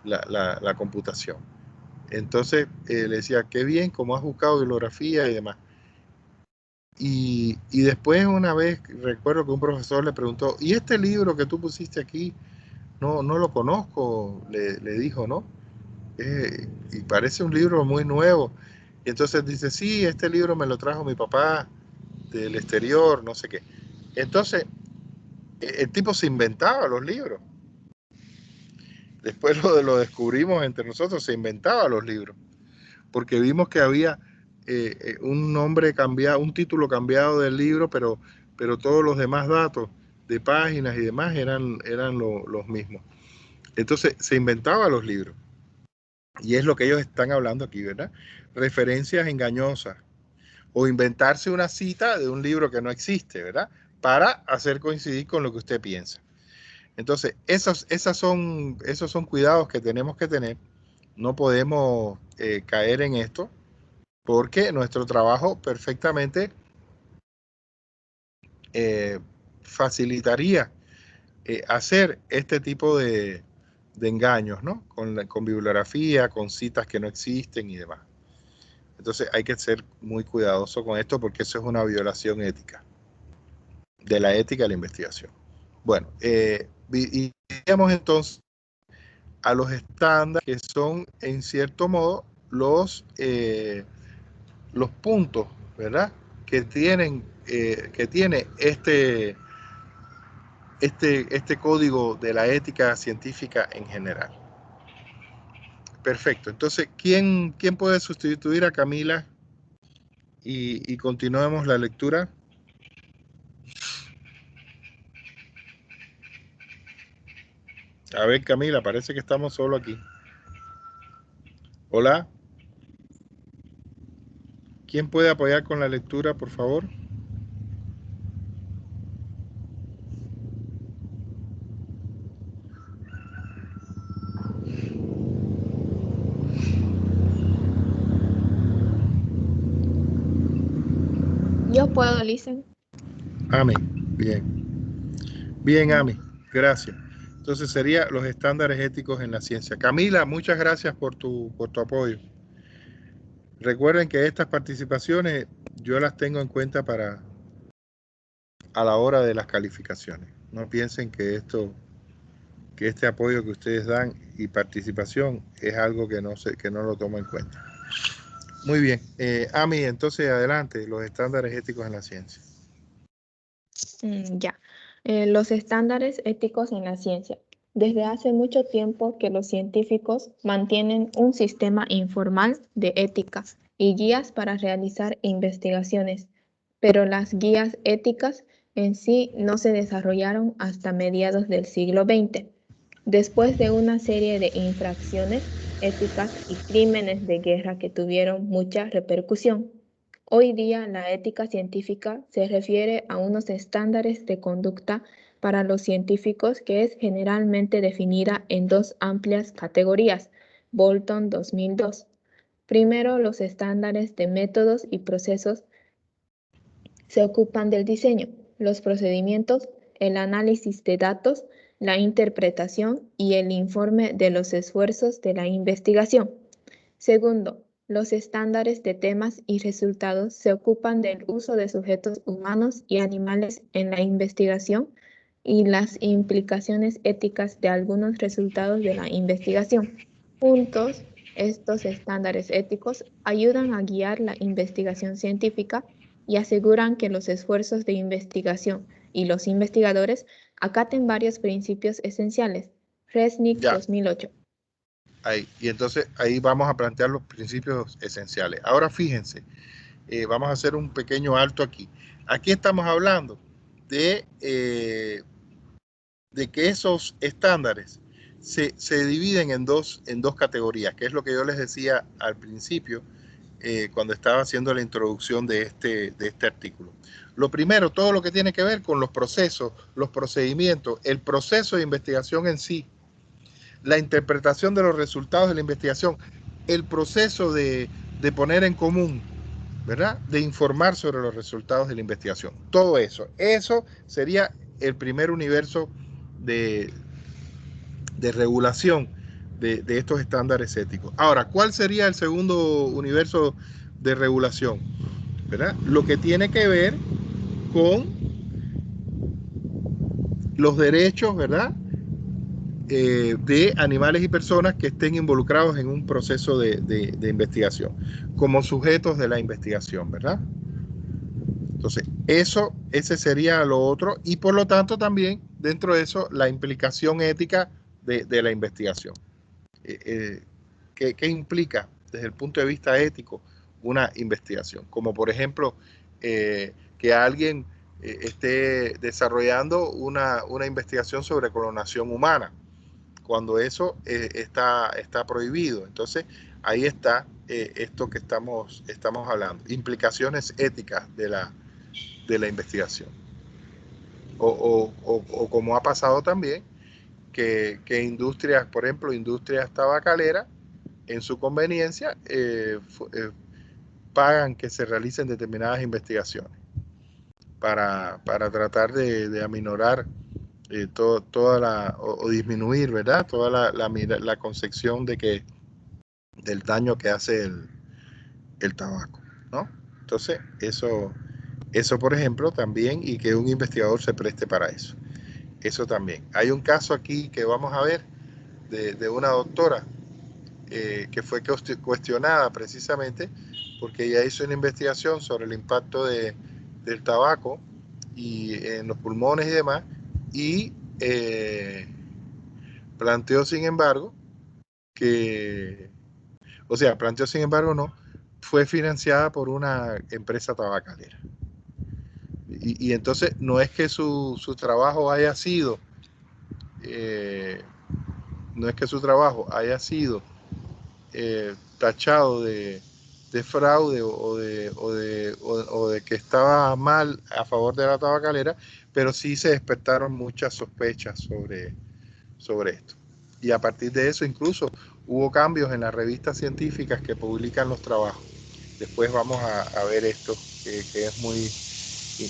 la computación. Entonces le decía, qué bien, cómo has buscado bibliografía y demás. Y después una vez recuerdo que un profesor le preguntó, ¿y este libro que tú pusiste aquí? No lo conozco, le dijo, ¿no? Y parece un libro muy nuevo. Y entonces dice, sí, este libro me lo trajo mi papá del exterior, no sé qué. Entonces, el tipo se inventaba los libros. Después lo descubrimos entre nosotros, se inventaba los libros. Porque vimos que había un nombre cambiado, un título cambiado del libro, pero todos los demás datos de páginas y demás eran los mismos. Entonces se inventaba los libros. Y es lo que ellos están hablando aquí, ¿verdad? Referencias engañosas o inventarse una cita de un libro que no existe, ¿verdad? Para hacer coincidir con lo que usted piensa. Entonces, esos son cuidados que tenemos que tener. No podemos caer en esto, porque nuestro trabajo perfectamente facilitaría hacer este tipo de engaños, ¿no? Con bibliografía, con citas que no existen y demás. Entonces hay que ser muy cuidadoso con esto, porque eso es una violación ética, de la ética de la investigación. Bueno, y iríamos entonces a los estándares que son, en cierto modo, los puntos, ¿verdad? Que tiene este código de la ética científica en general. Perfecto. Entonces, ¿quién puede sustituir a Camila y continuemos la lectura? A ver, Camila, parece que estamos solo aquí. Hola. ¿Quién puede apoyar con la lectura, por favor? Yo puedo, Listen. Ami, bien. Bien, Ami, gracias. Entonces sería los estándares éticos en la ciencia. Camila, muchas gracias por tu apoyo. Recuerden que estas participaciones yo las tengo en cuenta a la hora de las calificaciones. No piensen que este apoyo que ustedes dan y participación es algo que no lo tomo en cuenta. Muy bien. Ami, entonces adelante, los estándares éticos en la ciencia. Ya. Los estándares éticos en la ciencia. Desde hace mucho tiempo que los científicos mantienen un sistema informal de ética y guías para realizar investigaciones, pero las guías éticas en sí no se desarrollaron hasta mediados del siglo XX. Después de una serie de infracciones éticas y crímenes de guerra que tuvieron mucha repercusión, hoy día la ética científica se refiere a unos estándares de conducta para los científicos que es generalmente definida en dos amplias categorías, Bolton 2002. Primero, los estándares de métodos y procesos se ocupan del diseño, los procedimientos, el análisis de datos, la interpretación y el informe de los esfuerzos de la investigación. Segundo, los estándares de temas y resultados se ocupan del uso de sujetos humanos y animales en la investigación y las implicaciones éticas de algunos resultados de la investigación. Juntos, estos estándares éticos ayudan a guiar la investigación científica y aseguran que los esfuerzos de investigación y los investigadores acaten varios principios esenciales. Resnick 2008. Y entonces ahí vamos a plantear los principios esenciales. Ahora fíjense, vamos a hacer un pequeño alto aquí. Aquí estamos hablando de que esos estándares se dividen en dos categorías, que es lo que yo les decía al principio cuando estaba haciendo la introducción de este artículo. Lo primero, todo lo que tiene que ver con los procesos, los procedimientos, el proceso de investigación en sí, la interpretación de los resultados de la investigación, el proceso de poner en común, ¿verdad? De informar sobre los resultados de la investigación. Todo eso sería el primer universo de regulación de estos estándares éticos. Ahora, ¿cuál sería el segundo universo de regulación? ¿Verdad? Lo que tiene que ver con los derechos, ¿verdad? De animales y personas que estén involucrados en un proceso de investigación, como sujetos de la investigación, ¿verdad? Entonces, ese sería lo otro, y por lo tanto también dentro de eso la implicación ética de la investigación. ¿Qué implica desde el punto de vista ético una investigación? Como por ejemplo, que alguien esté desarrollando una investigación sobre clonación humana, cuando eso está prohibido. Entonces, ahí está esto que estamos hablando, implicaciones éticas de la investigación. O como ha pasado también, que industrias, por ejemplo, industrias tabacaleras, en su conveniencia, pagan que se realicen determinadas investigaciones para tratar de aminorar o disminuir, ¿verdad? Toda la concepción del daño que hace el tabaco, ¿no? Entonces, eso por ejemplo también, y que un investigador se preste para eso. eso también. Hay un caso aquí que vamos a ver de una doctora que fue cuestionada precisamente porque ella hizo una investigación sobre el impacto del tabaco y en los pulmones y demás, y planteó sin embargo fue financiada por una empresa tabacalera. Y entonces no es que su trabajo haya sido tachado de fraude o de que estaba mal a favor de la tabacalera, pero sí se despertaron muchas sospechas sobre esto. Y a partir de eso incluso hubo cambios en las revistas científicas que publican los trabajos. Después vamos a ver esto, que es muy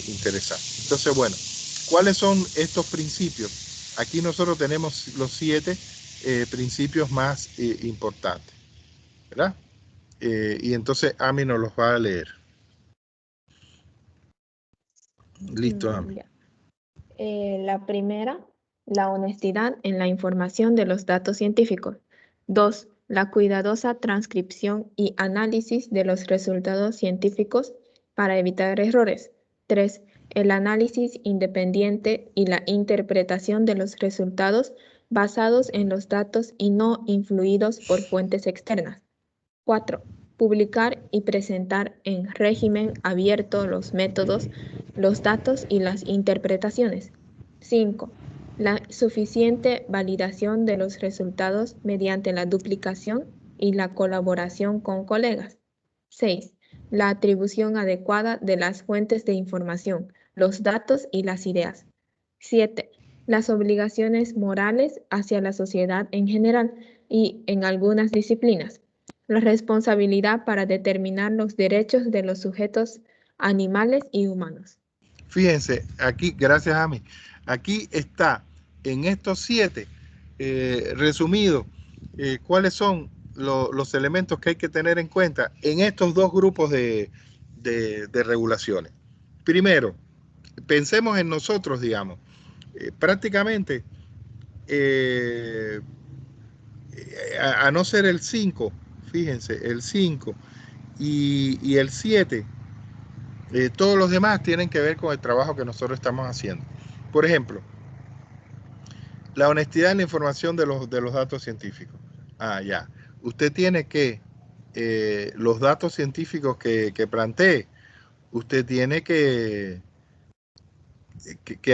interesante. Entonces, bueno, ¿cuáles son estos principios? Aquí nosotros tenemos los 7 principios más importantes, ¿verdad? Y entonces Ami nos los va a leer. Listo, Ami. La primera, la honestidad en la información de los datos científicos. 2. La cuidadosa transcripción y análisis de los resultados científicos para evitar errores. 3. El análisis independiente y la interpretación de los resultados basados en los datos y no influidos por fuentes externas. 4. Publicar y presentar en régimen abierto los métodos, los datos y las interpretaciones. 5. La suficiente validación de los resultados mediante la duplicación y la colaboración con colegas. 6. La atribución adecuada de las fuentes de información, los datos y las ideas. 7. Las obligaciones morales hacia la sociedad en general y en algunas disciplinas. La responsabilidad para determinar los derechos de los sujetos animales y humanos. Fíjense, aquí, gracias Ami, aquí está en estos 7 resumidos cuáles son los elementos que hay que tener en cuenta en estos 2 grupos de regulaciones. Primero, pensemos en nosotros, digamos, prácticamente a no ser el 5, fíjense, el 5 y el 7, todos los demás tienen que ver con el trabajo que nosotros estamos haciendo. Por ejemplo, la honestidad en la información de los datos científicos. Ya. Usted tiene que, los datos científicos que plantee, usted tiene que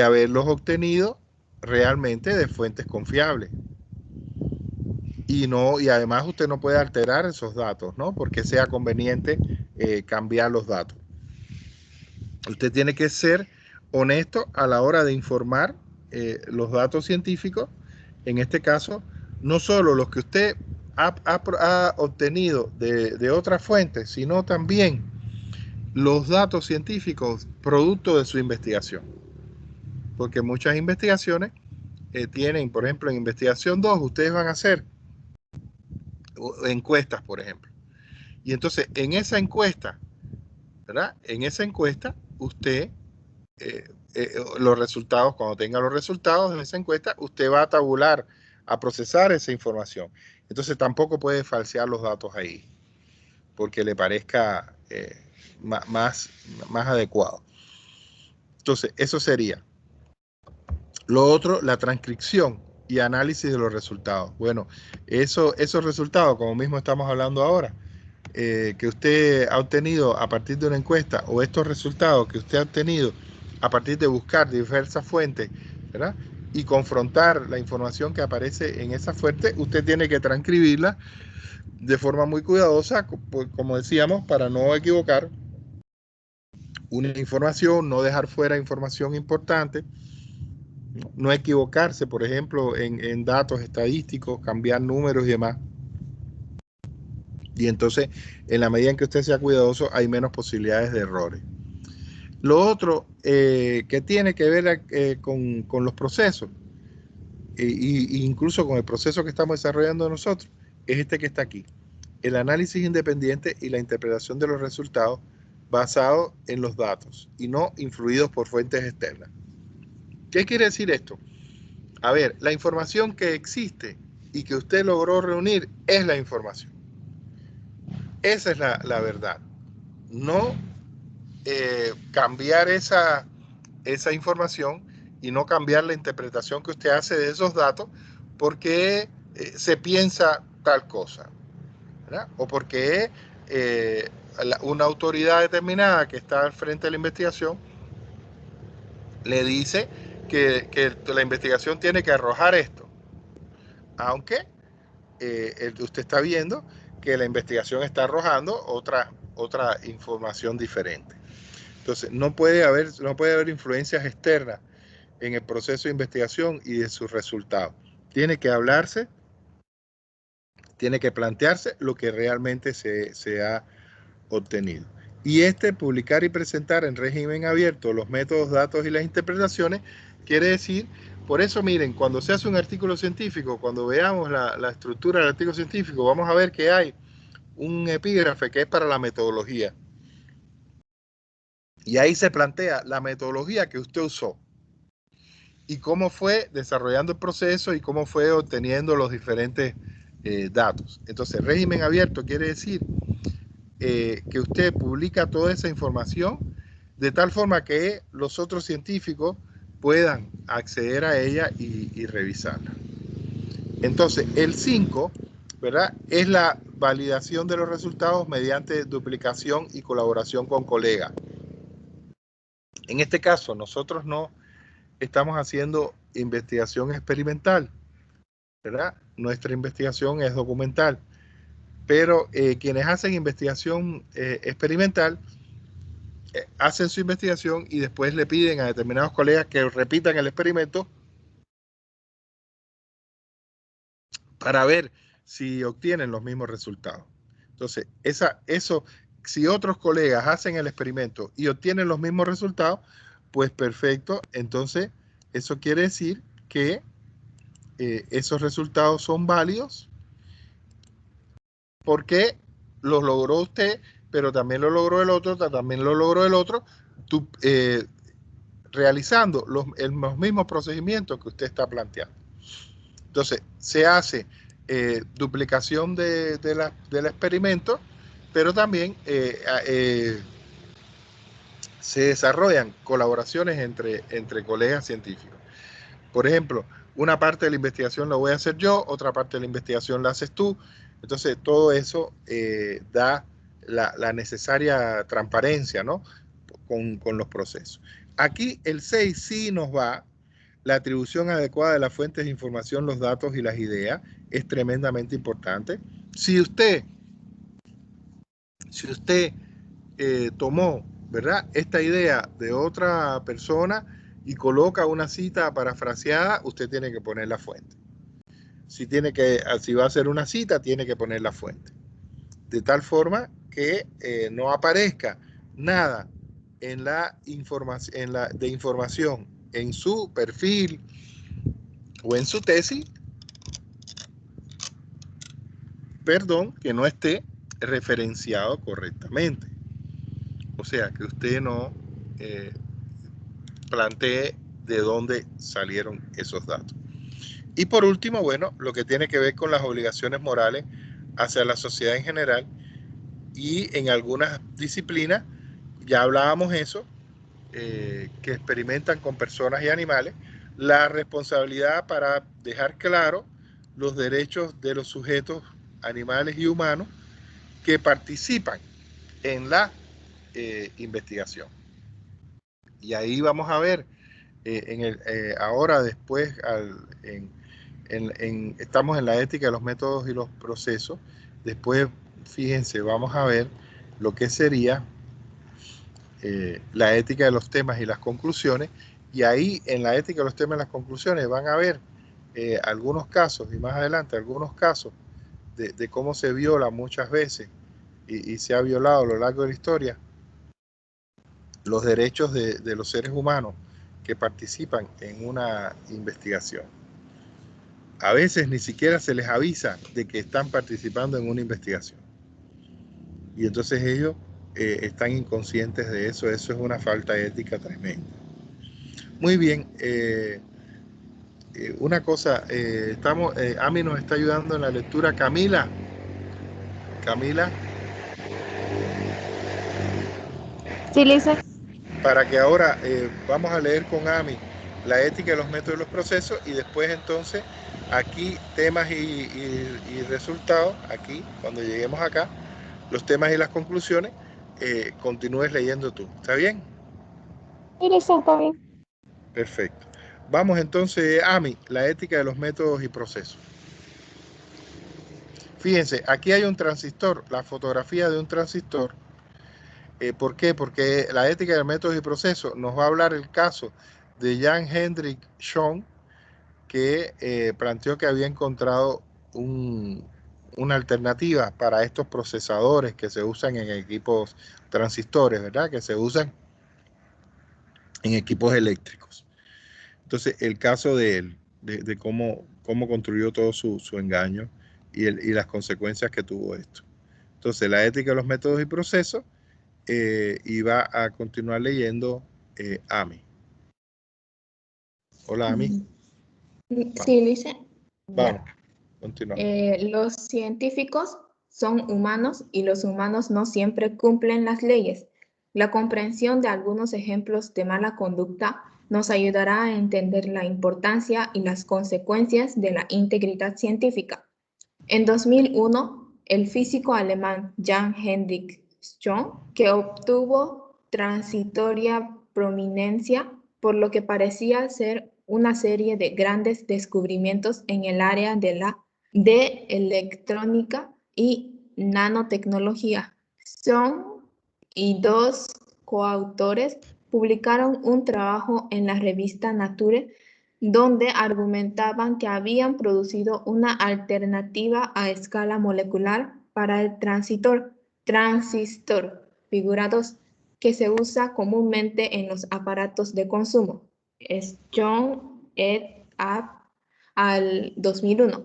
haberlos obtenido realmente de fuentes confiables. Y además usted no puede alterar esos datos, ¿no? Porque sea conveniente cambiar los datos. Usted tiene que ser honesto a la hora de informar los datos científicos, en este caso, no solo los que usted ha obtenido de otras fuentes, sino también los datos científicos producto de su investigación. Porque muchas investigaciones tienen, por ejemplo, en investigación 2, ustedes van a hacer encuestas, por ejemplo. Y entonces, en esa encuesta, ¿verdad? En esa encuesta, usted, los resultados, cuando tenga los resultados de esa encuesta, usted va a tabular, a procesar esa información. Entonces, tampoco puede falsear los datos ahí, porque le parezca más adecuado. Entonces, eso sería. Lo otro, la transcripción y análisis de los resultados. Bueno, esos resultados, como mismo estamos hablando ahora, que usted ha obtenido a partir de una encuesta, o estos resultados que usted ha obtenido a partir de buscar diversas fuentes, ¿verdad? Y confrontar la información que aparece en esa fuente, usted tiene que transcribirla de forma muy cuidadosa, como decíamos, para no equivocar una información, no dejar fuera información importante, no equivocarse, por ejemplo, en datos estadísticos, cambiar números y demás. Y entonces, en la medida en que usted sea cuidadoso, hay menos posibilidades de errores. Lo otro que tiene que ver con los procesos, e incluso con el proceso que estamos desarrollando nosotros, es este que está aquí. El análisis independiente y la interpretación de los resultados basados en los datos y no influidos por fuentes externas. ¿Qué quiere decir esto? A ver, la información que existe y que usted logró reunir es la información. Esa es la verdad. No cambiar esa información y no cambiar la interpretación que usted hace de esos datos porque se piensa tal cosa, ¿verdad? O porque una autoridad determinada que está al frente de la investigación le dice que la investigación tiene que arrojar esto, aunque usted está viendo que la investigación está arrojando otra información diferente. Entonces, no puede haber influencias externas en el proceso de investigación y de sus resultados. Tiene que hablarse, tiene que plantearse lo que realmente se ha obtenido. Y publicar y presentar en régimen abierto los métodos, datos y las interpretaciones, quiere decir, por eso miren, cuando se hace un artículo científico, cuando veamos la estructura del artículo científico, vamos a ver que hay un epígrafe que es para la metodología. Y ahí se plantea la metodología que usted usó y cómo fue desarrollando el proceso y cómo fue obteniendo los diferentes datos. Entonces, régimen abierto quiere decir que usted publica toda esa información de tal forma que los otros científicos puedan acceder a ella y revisarla. Entonces, el 5, ¿verdad?, es la validación de los resultados mediante duplicación y colaboración con colegas. En este caso, nosotros no estamos haciendo investigación experimental, ¿verdad? Nuestra investigación es documental, pero quienes hacen investigación experimental hacen su investigación y después le piden a determinados colegas que repitan el experimento para ver si obtienen los mismos resultados. Entonces, si otros colegas hacen el experimento y obtienen los mismos resultados, pues perfecto. Entonces, eso quiere decir que esos resultados son válidos porque los logró usted, pero también lo logró el otro, realizando los mismos procedimientos que usted está planteando. Entonces, se hace duplicación del experimento, pero también se desarrollan colaboraciones entre colegas científicos. Por ejemplo, una parte de la investigación la voy a hacer yo, otra parte de la investigación la haces tú. Entonces, todo eso da la necesaria transparencia, ¿no?, con los procesos. Aquí el 6 sí nos va. La atribución adecuada de las fuentes de información, los datos y las ideas es tremendamente importante. Si usted tomó, ¿verdad?, esta idea de otra persona y coloca una cita parafraseada, usted tiene que poner la fuente. Si va a hacer una cita, tiene que poner la fuente. De tal forma que no aparezca nada en de información en su perfil o en su tesis, que no esté referenciado correctamente. O sea, que usted no plantee de dónde salieron esos datos. Y por último, bueno, lo que tiene que ver con las obligaciones morales hacia la sociedad en general y en algunas disciplinas, ya hablábamos eso, que experimentan con personas y animales, la responsabilidad para dejar claro los derechos de los sujetos animales y humanos que participan en la investigación. Y ahí vamos a ver, ahora después, estamos en la ética de los métodos y los procesos. Después, fíjense, vamos a ver lo que sería la ética de los temas y las conclusiones. Y ahí, en la ética de los temas y las conclusiones, van a ver algunos casos, y más adelante algunos casos de cómo se viola muchas veces y se ha violado a lo largo de la historia los derechos de los seres humanos que participan en una investigación. A veces ni siquiera se les avisa de que están participando en una investigación. Y entonces ellos están inconscientes de eso. Eso es una falta ética tremenda. Muy bien. una cosa, Ami nos está ayudando en la lectura. Camila, Sí, Lisa. para que ahora vamos a leer con Ami la ética de los métodos y los procesos, y después entonces aquí temas y resultados, aquí cuando lleguemos acá, los temas y las conclusiones, continúes leyendo tú. ¿Está bien? Sí, Lisa, está bien. Perfecto. Vamos entonces, Ami, la ética de los métodos y procesos. Fíjense, aquí hay un transistor, la fotografía de un transistor. ¿Por qué? Porque la ética de métodos y procesos nos va a hablar el caso de Jan Hendrik Schön, que planteó que había encontrado una alternativa para estos procesadores que se usan en equipos transistores, ¿verdad? Que se usan en equipos eléctricos. Entonces, el caso de él, de cómo construyó todo su engaño y las consecuencias que tuvo esto. Entonces, la ética de los métodos y procesos, y va a continuar leyendo Ami. Hola, Ami. Sí, Lice. Vamos, continúa. Los científicos son humanos y los humanos no siempre cumplen las leyes. La comprensión de algunos ejemplos de mala conducta nos ayudará a entender la importancia y las consecuencias de la integridad científica. En 2001, el físico alemán Jan Hendrik Schön, que obtuvo transitoria prominencia por lo que parecía ser una serie de grandes descubrimientos en el área de electrónica y nanotecnología. Schön y dos coautores publicaron un trabajo en la revista Nature donde argumentaban que habían producido una alternativa a escala molecular para el transistor, figurados, que se usa comúnmente en los aparatos de consumo. Es John et al 2001.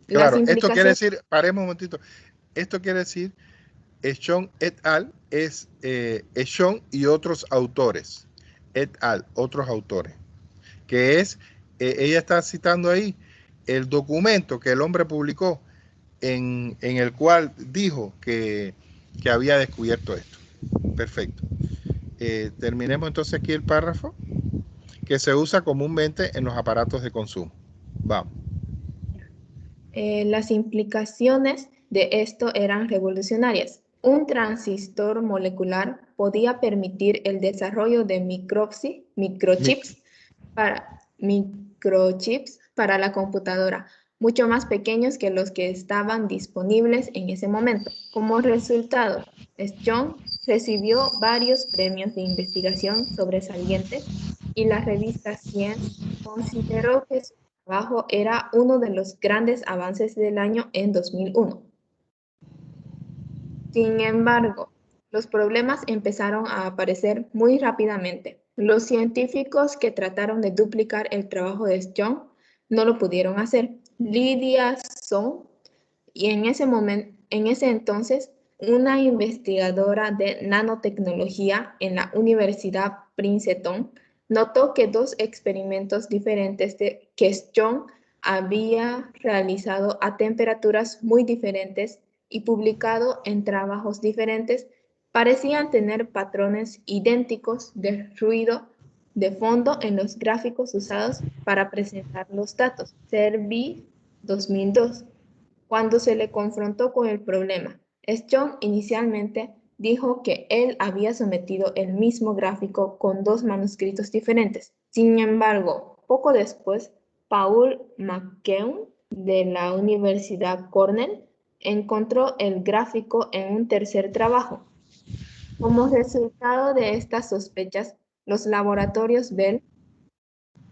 Claro, esto quiere decir, paremos un momentito, esto quiere decir, Schön et al es Schön y otros autores, et al, otros autores, que es, ella está citando ahí el documento que el hombre publicó en el cual dijo que había descubierto esto. Perfecto. Terminemos entonces aquí el párrafo, que se usa comúnmente en los aparatos de consumo. Vamos. Las implicaciones de esto eran revolucionarias. Un transistor molecular podía permitir el desarrollo de microchips para la computadora, mucho más pequeños que los que estaban disponibles en ese momento. Como resultado, Schön recibió varios premios de investigación sobresalientes y la revista Science consideró que su trabajo era uno de los grandes avances del año en 2001. Sin embargo, los problemas empezaron a aparecer muy rápidamente. Los científicos que trataron de duplicar el trabajo de Schön no lo pudieron hacer. Lydia Sohn, y en ese entonces, una investigadora de nanotecnología en la Universidad Princeton, notó que dos experimentos diferentes que Schön había realizado a temperaturas muy diferentes y publicado en trabajos diferentes parecían tener patrones idénticos de ruido de fondo en los gráficos usados para presentar los datos. Servi 2002. Cuando se le confrontó con el problema, Schön inicialmente dijo que él había sometido el mismo gráfico con dos manuscritos diferentes. Sin embargo, poco después, Paul McKeown de la Universidad Cornell encontró el gráfico en un tercer trabajo. Como resultado de estas sospechas, los laboratorios Bell,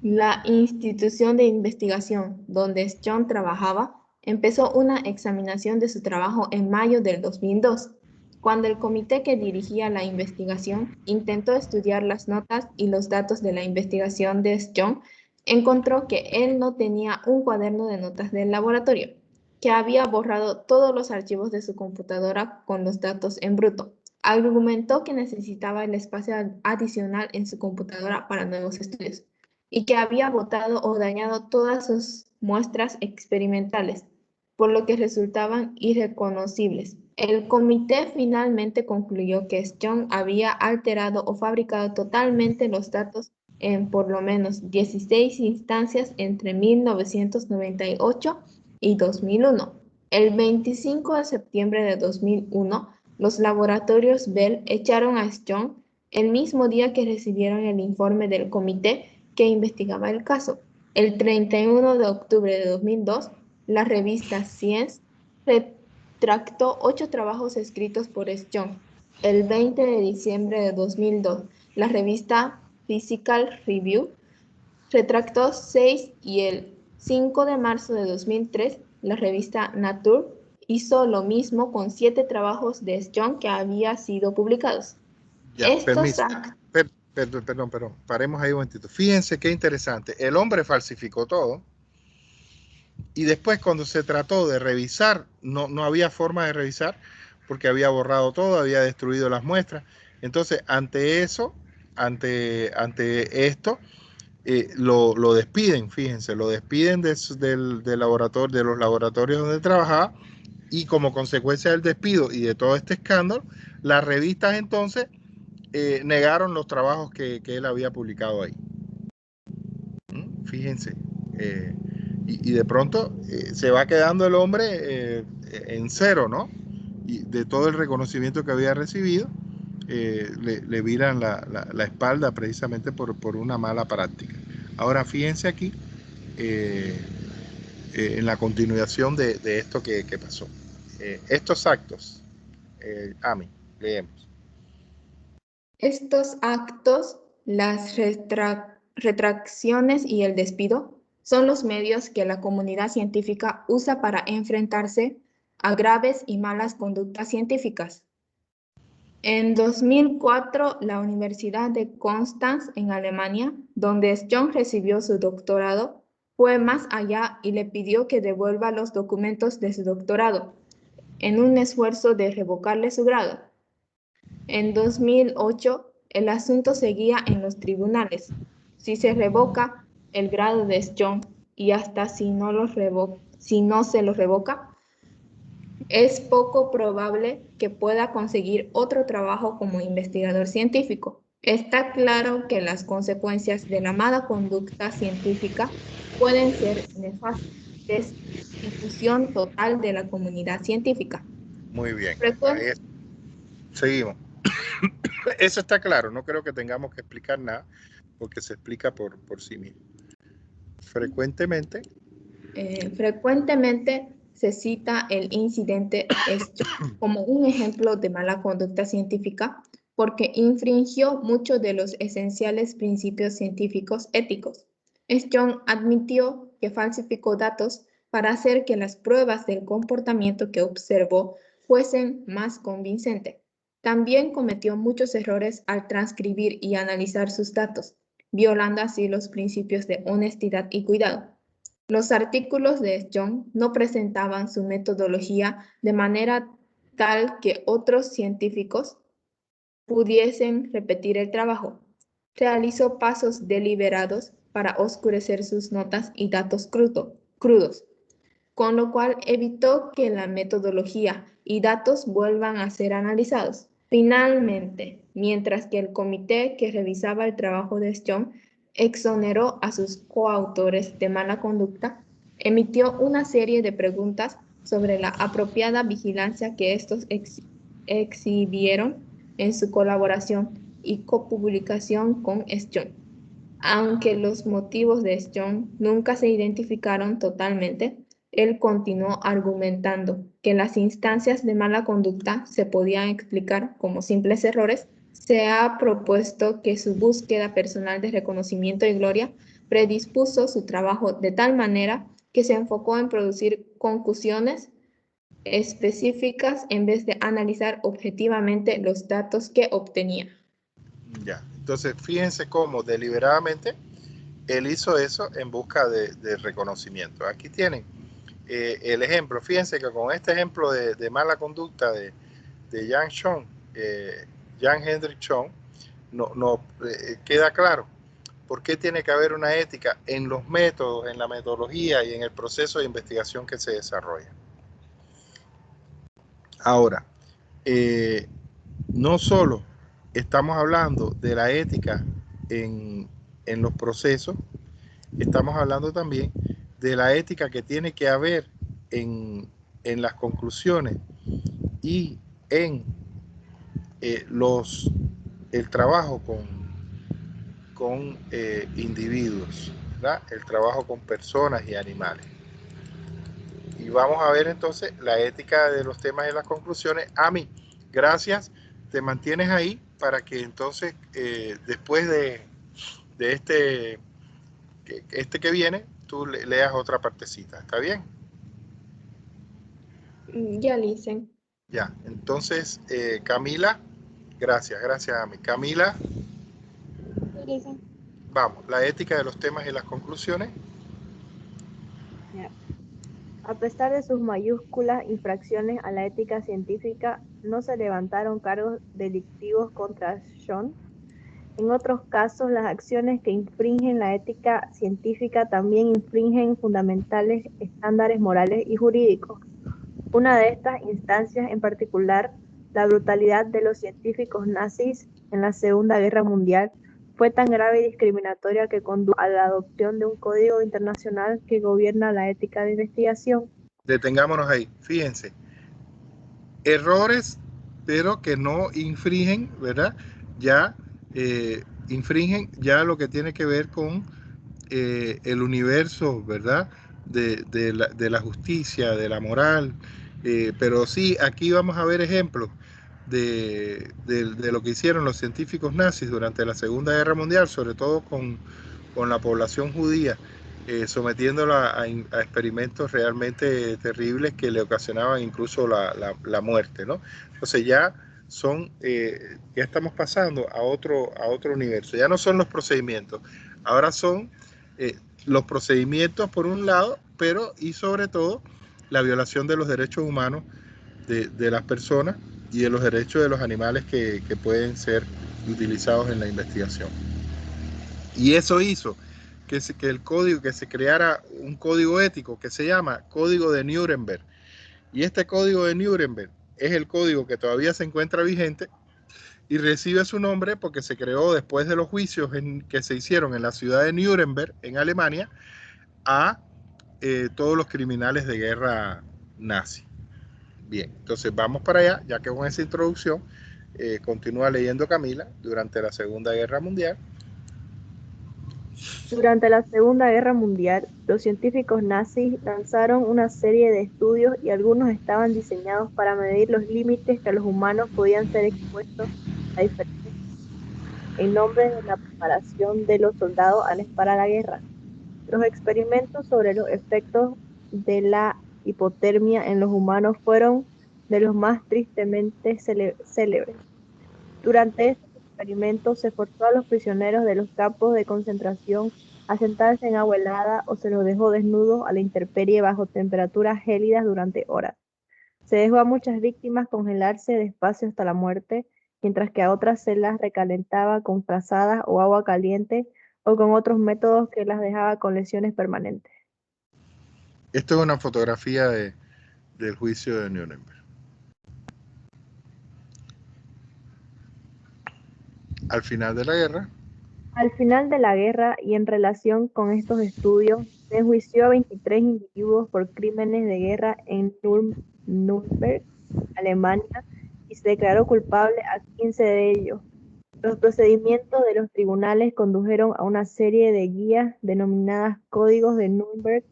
la institución de investigación donde Schön trabajaba, empezó una examinación de su trabajo en mayo del 2002, cuando el comité que dirigía la investigación intentó estudiar las notas y los datos de la investigación de Schön, encontró que él no tenía un cuaderno de notas del laboratorio, que había borrado todos los archivos de su computadora con los datos en bruto. Argumentó que necesitaba el espacio adicional en su computadora para nuevos estudios. y que había botado o dañado todas sus muestras experimentales, por lo que resultaban irreconocibles. El comité finalmente concluyó que Strong había alterado o fabricado totalmente los datos en por lo menos 16 instancias entre 1998 y 2001. El 25 de septiembre de 2001, los laboratorios Bell echaron a Strong el mismo día que recibieron el informe del comité que investigaba el caso. El 31 de octubre de 2002, la revista Science retractó 8 trabajos escritos por Strong. El 20 de diciembre de 2002, la revista Physical Review retractó 6 y el 5 de marzo de 2003, la revista Nature hizo lo mismo con 7 trabajos de Strong que habían sido publicados. Ya, permiso. Perdón, paremos ahí un momentito. Fíjense qué interesante. El hombre falsificó todo y después cuando se trató de revisar, no había forma de revisar porque había borrado todo, había destruido las muestras. Entonces, ante eso, ante esto, lo despiden, fíjense, lo despiden del laboratorio, de los laboratorios donde trabajaba, y como consecuencia del despido y de todo este escándalo, las revistas entonces negaron los trabajos que él había publicado ahí. Fíjense, y de pronto se va quedando el hombre en cero, ¿no? Y de todo el reconocimiento que había recibido, le viran la espalda precisamente por una mala práctica. Ahora fíjense aquí en la continuación de esto que pasó. Estos actos, Ami, leemos. Estos actos, las retracciones y el despido son los medios que la comunidad científica usa para enfrentarse a graves y malas conductas científicas. En 2004, la Universidad de Konstanz, en Alemania, donde Strong recibió su doctorado, fue más allá y le pidió que devuelva los documentos de su doctorado, en un esfuerzo de revocarle su grado. En 2008, el asunto seguía en los tribunales. Si se revoca el grado de Strong y hasta si no se lo revoca, es poco probable que pueda conseguir otro trabajo como investigador científico. Está claro que las consecuencias de la mala conducta científica pueden ser nefastas. Destitución total de la comunidad científica. Muy bien. Seguimos. Eso está claro, no creo que tengamos que explicar nada, porque se explica por sí mismo. Frecuentemente se cita el incidente como un ejemplo de mala conducta científica porque infringió muchos de los esenciales principios científicos éticos. Strong admitió que falsificó datos para hacer que las pruebas del comportamiento que observó fuesen más convincentes. También cometió muchos errores al transcribir y analizar sus datos, violando así los principios de honestidad y cuidado. Los artículos de Strong no presentaban su metodología de manera tal que otros científicos pudiesen repetir el trabajo. Realizó pasos deliberados para oscurecer sus notas y datos crudos, con lo cual evitó que la metodología y datos vuelvan a ser analizados. Finalmente, mientras que el comité que revisaba el trabajo de Strong exoneró a sus coautores de mala conducta, emitió una serie de preguntas sobre la apropiada vigilancia que estos exhibieron en su colaboración y copublicación con Strong. Aunque los motivos de Strong nunca se identificaron totalmente, él continuó argumentando que las instancias de mala conducta se podían explicar como simples errores. Se ha propuesto que su búsqueda personal de reconocimiento y gloria predispuso su trabajo de tal manera que se enfocó en producir conclusiones específicas en vez de analizar objetivamente los datos que obtenía. Ya, entonces fíjense cómo deliberadamente él hizo eso en busca de reconocimiento. Aquí tienen el ejemplo. Fíjense que con este ejemplo de mala conducta de Jan Hendrik Schön, no queda claro ¿Por qué tiene que haber una ética en los métodos, en la metodología y en el proceso de investigación que se desarrolla? Ahora, no solo estamos hablando de la ética en los procesos, estamos hablando también de la ética que tiene que haber en las conclusiones y en el trabajo con individuos, ¿verdad? El trabajo con personas y animales. Y vamos a ver entonces la ética de los temas y las conclusiones. Ami, gracias. Te mantienes ahí para que entonces después de este que viene, tú leas otra partecita. ¿Está bien? Ya, Licen. Ya. Entonces, Camila, gracias, Ami. Camila, vamos, la ética de los temas y las conclusiones. A pesar de sus mayúsculas infracciones a la ética científica, no se levantaron cargos delictivos contra John. En otros casos, las acciones que infringen la ética científica también infringen fundamentales estándares morales y jurídicos. Una de estas instancias en particular, la brutalidad de los científicos nazis en la Segunda Guerra Mundial, fue tan grave y discriminatoria que condujo a la adopción de un código internacional que gobierna la ética de investigación. Detengámonos ahí. Fíjense. Errores, pero que no infringen, ¿verdad? Ya infringen ya lo que tiene que ver con el universo, ¿verdad? De la justicia, de la moral. Pero sí, aquí vamos a ver ejemplos de lo que hicieron los científicos nazis durante la Segunda Guerra Mundial, sobre todo con la población judía, sometiéndola a experimentos realmente terribles que le ocasionaban incluso la muerte, ¿no? Entonces ya estamos pasando a otro universo. Ya no son los procedimientos, ahora son los procedimientos por un lado, pero y sobre todo la violación de los derechos humanos de las personas y de los derechos de los animales que pueden ser utilizados en la investigación. Y eso hizo que se creara un código ético que se llama Código de Nuremberg. Y este Código de Nuremberg es el código que todavía se encuentra vigente y recibe su nombre porque se creó después de los juicios que se hicieron en la ciudad de Nuremberg, en Alemania, a todos los criminales de guerra nazi. Bien, entonces vamos para allá, ya que con esa introducción continúa leyendo Camila durante la Segunda Guerra Mundial. Durante la Segunda Guerra Mundial, los científicos nazis lanzaron una serie de estudios y algunos estaban diseñados para medir los límites que los humanos podían ser expuestos a diferentes en nombre de la preparación de los soldados para la guerra. Los experimentos sobre los efectos de la hipotermia en los humanos fueron de los más tristemente célebres. Durante estos experimentos se forzó a los prisioneros de los campos de concentración a sentarse en agua helada o se los dejó desnudos a la intemperie bajo temperaturas gélidas durante horas. Se dejó a muchas víctimas congelarse despacio hasta la muerte, mientras que a otras se las recalentaba con frazadas o agua caliente o con otros métodos que las dejaba con lesiones permanentes. Esto es una fotografía del juicio de Nuremberg. Al final de la guerra. Al final de la guerra y en relación con estos estudios, se enjuició a 23 individuos por crímenes de guerra en Nuremberg, Alemania, y se declaró culpable a 15 de ellos. Los procedimientos de los tribunales condujeron a una serie de guías denominadas Códigos de Nuremberg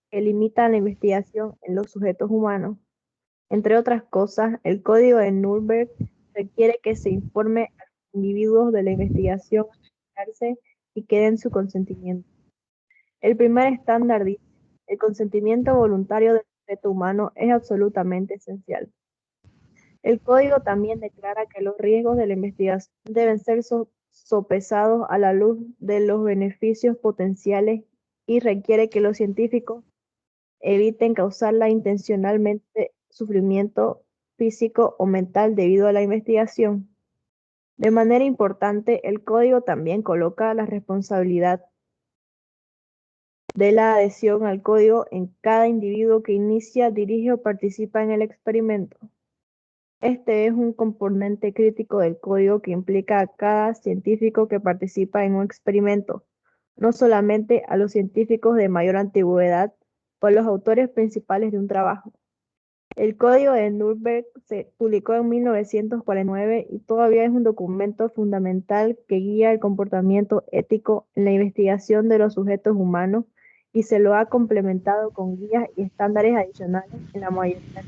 que limitan la investigación en los sujetos humanos. Entre otras cosas, el Código de Nuremberg requiere que se informe a los individuos de la investigación y que den su consentimiento. El primer estándar dice: el consentimiento voluntario del sujeto humano es absolutamente esencial. El código también declara que los riesgos de la investigación deben ser sopesados a la luz de los beneficios potenciales y requiere que los científicos eviten causarla intencionalmente sufrimiento físico o mental debido a la investigación. De manera importante, el código también coloca la responsabilidad de la adhesión al código en cada individuo que inicia, dirige o participa en el experimento. Este es un componente crítico del código que implica a cada científico que participa en un experimento, no solamente a los científicos de mayor antigüedad o a los autores principales de un trabajo. El Código de Nuremberg se publicó en 1949 y todavía es un documento fundamental que guía el comportamiento ético en la investigación de los sujetos humanos y se lo ha complementado con guías y estándares adicionales en la mayoría.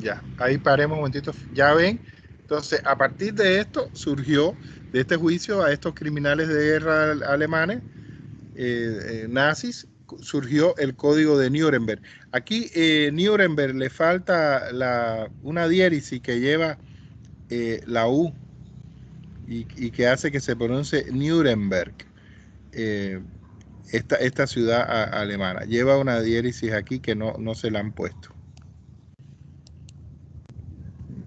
Ya, ahí paremos un momentito. Ya ven, entonces a partir de esto surgió, de este juicio a estos criminales de guerra alemanes, nazis, surgió el Código de Nuremberg. Aquí Nuremberg le falta una diéresis que lleva la U y que hace que se pronuncie Nuremberg. Esta ciudad alemana lleva una diéresis aquí que no se la han puesto.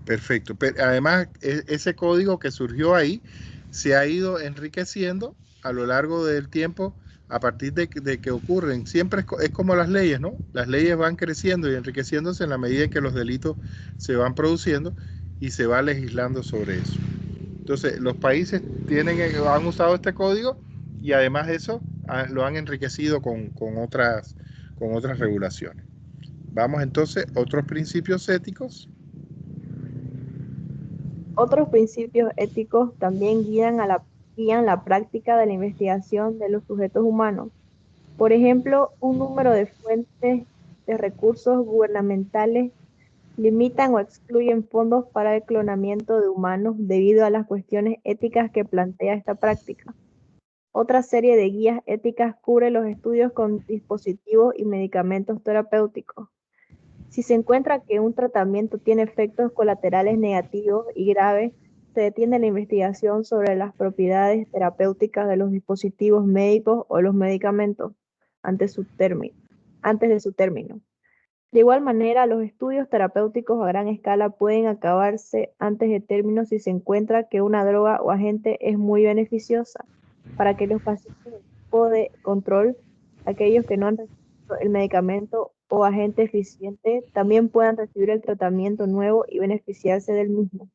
Perfecto. Pero además, ese código que surgió ahí se ha ido enriqueciendo a lo largo del tiempo a partir de que ocurren. Siempre es como las leyes, ¿no? Las leyes van creciendo y enriqueciéndose en la medida en que los delitos se van produciendo y se va legislando sobre eso. Entonces, los países han usado este código y además de eso lo han enriquecido con otras regulaciones. Vamos entonces, otros principios éticos. Otros principios éticos también guían la práctica de la investigación de los sujetos humanos. Por ejemplo, un número de fuentes de recursos gubernamentales limitan o excluyen fondos para el clonamiento de humanos debido a las cuestiones éticas que plantea esta práctica. Otra serie de guías éticas cubre los estudios con dispositivos y medicamentos terapéuticos. Si se encuentra que un tratamiento tiene efectos colaterales negativos y graves, se detiene la investigación sobre las propiedades terapéuticas de los dispositivos médicos o los medicamentos antes de su término. De igual manera, los estudios terapéuticos a gran escala pueden acabarse antes de término si se encuentra que una droga o agente es muy beneficiosa para que los pacientes en tipo de control, aquellos que no han recibido el medicamento o agente eficiente, también puedan recibir el tratamiento nuevo y beneficiarse del mismo.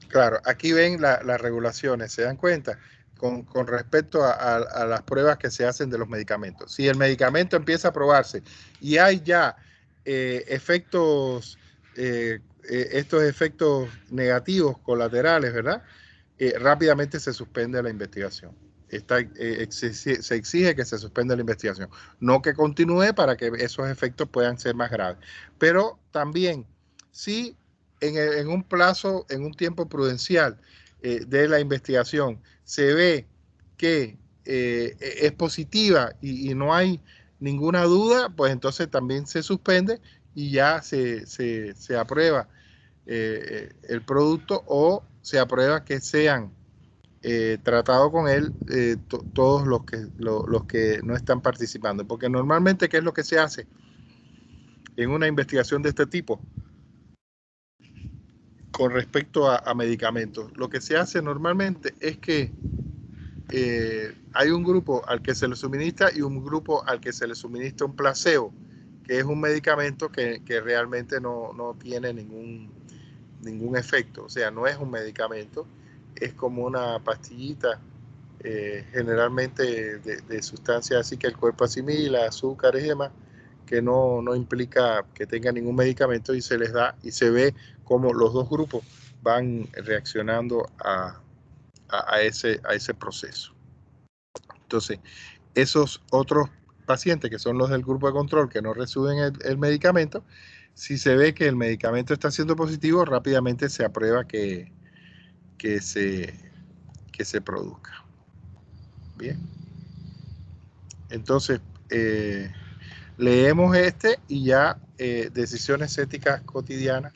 Claro, aquí ven las regulaciones, ¿se dan cuenta? Con respecto a las pruebas que se hacen de los medicamentos. Si el medicamento empieza a probarse y hay ya estos efectos negativos colaterales, ¿verdad? Rápidamente se suspende la investigación. Se exige que se suspenda la investigación, no que continúe para que esos efectos puedan ser más graves. Pero también, si en un plazo, en un tiempo prudencial de la investigación, se ve que es positiva y no hay ninguna duda, pues entonces también se suspende y ya se aprueba el producto o se aprueba que sean tratados con él todos los que no están participando. Porque normalmente, ¿qué es lo que se hace en una investigación de este tipo? Con respecto a medicamentos, lo que se hace normalmente es que hay un grupo al que se le suministra y un grupo al que se le suministra un placebo, que es un medicamento que realmente no tiene ningún efecto, o sea, no es un medicamento, es como una pastillita generalmente de sustancias así que el cuerpo asimila, azúcares y demás, que no implica que tenga ningún medicamento y se les da y se ve cómo los dos grupos van reaccionando a ese proceso. Entonces, esos otros pacientes que son los del grupo de control que no reciben el medicamento, si se ve que el medicamento está siendo positivo, rápidamente se aprueba que se produzca. Bien. Entonces, leemos y ya decisiones éticas cotidianas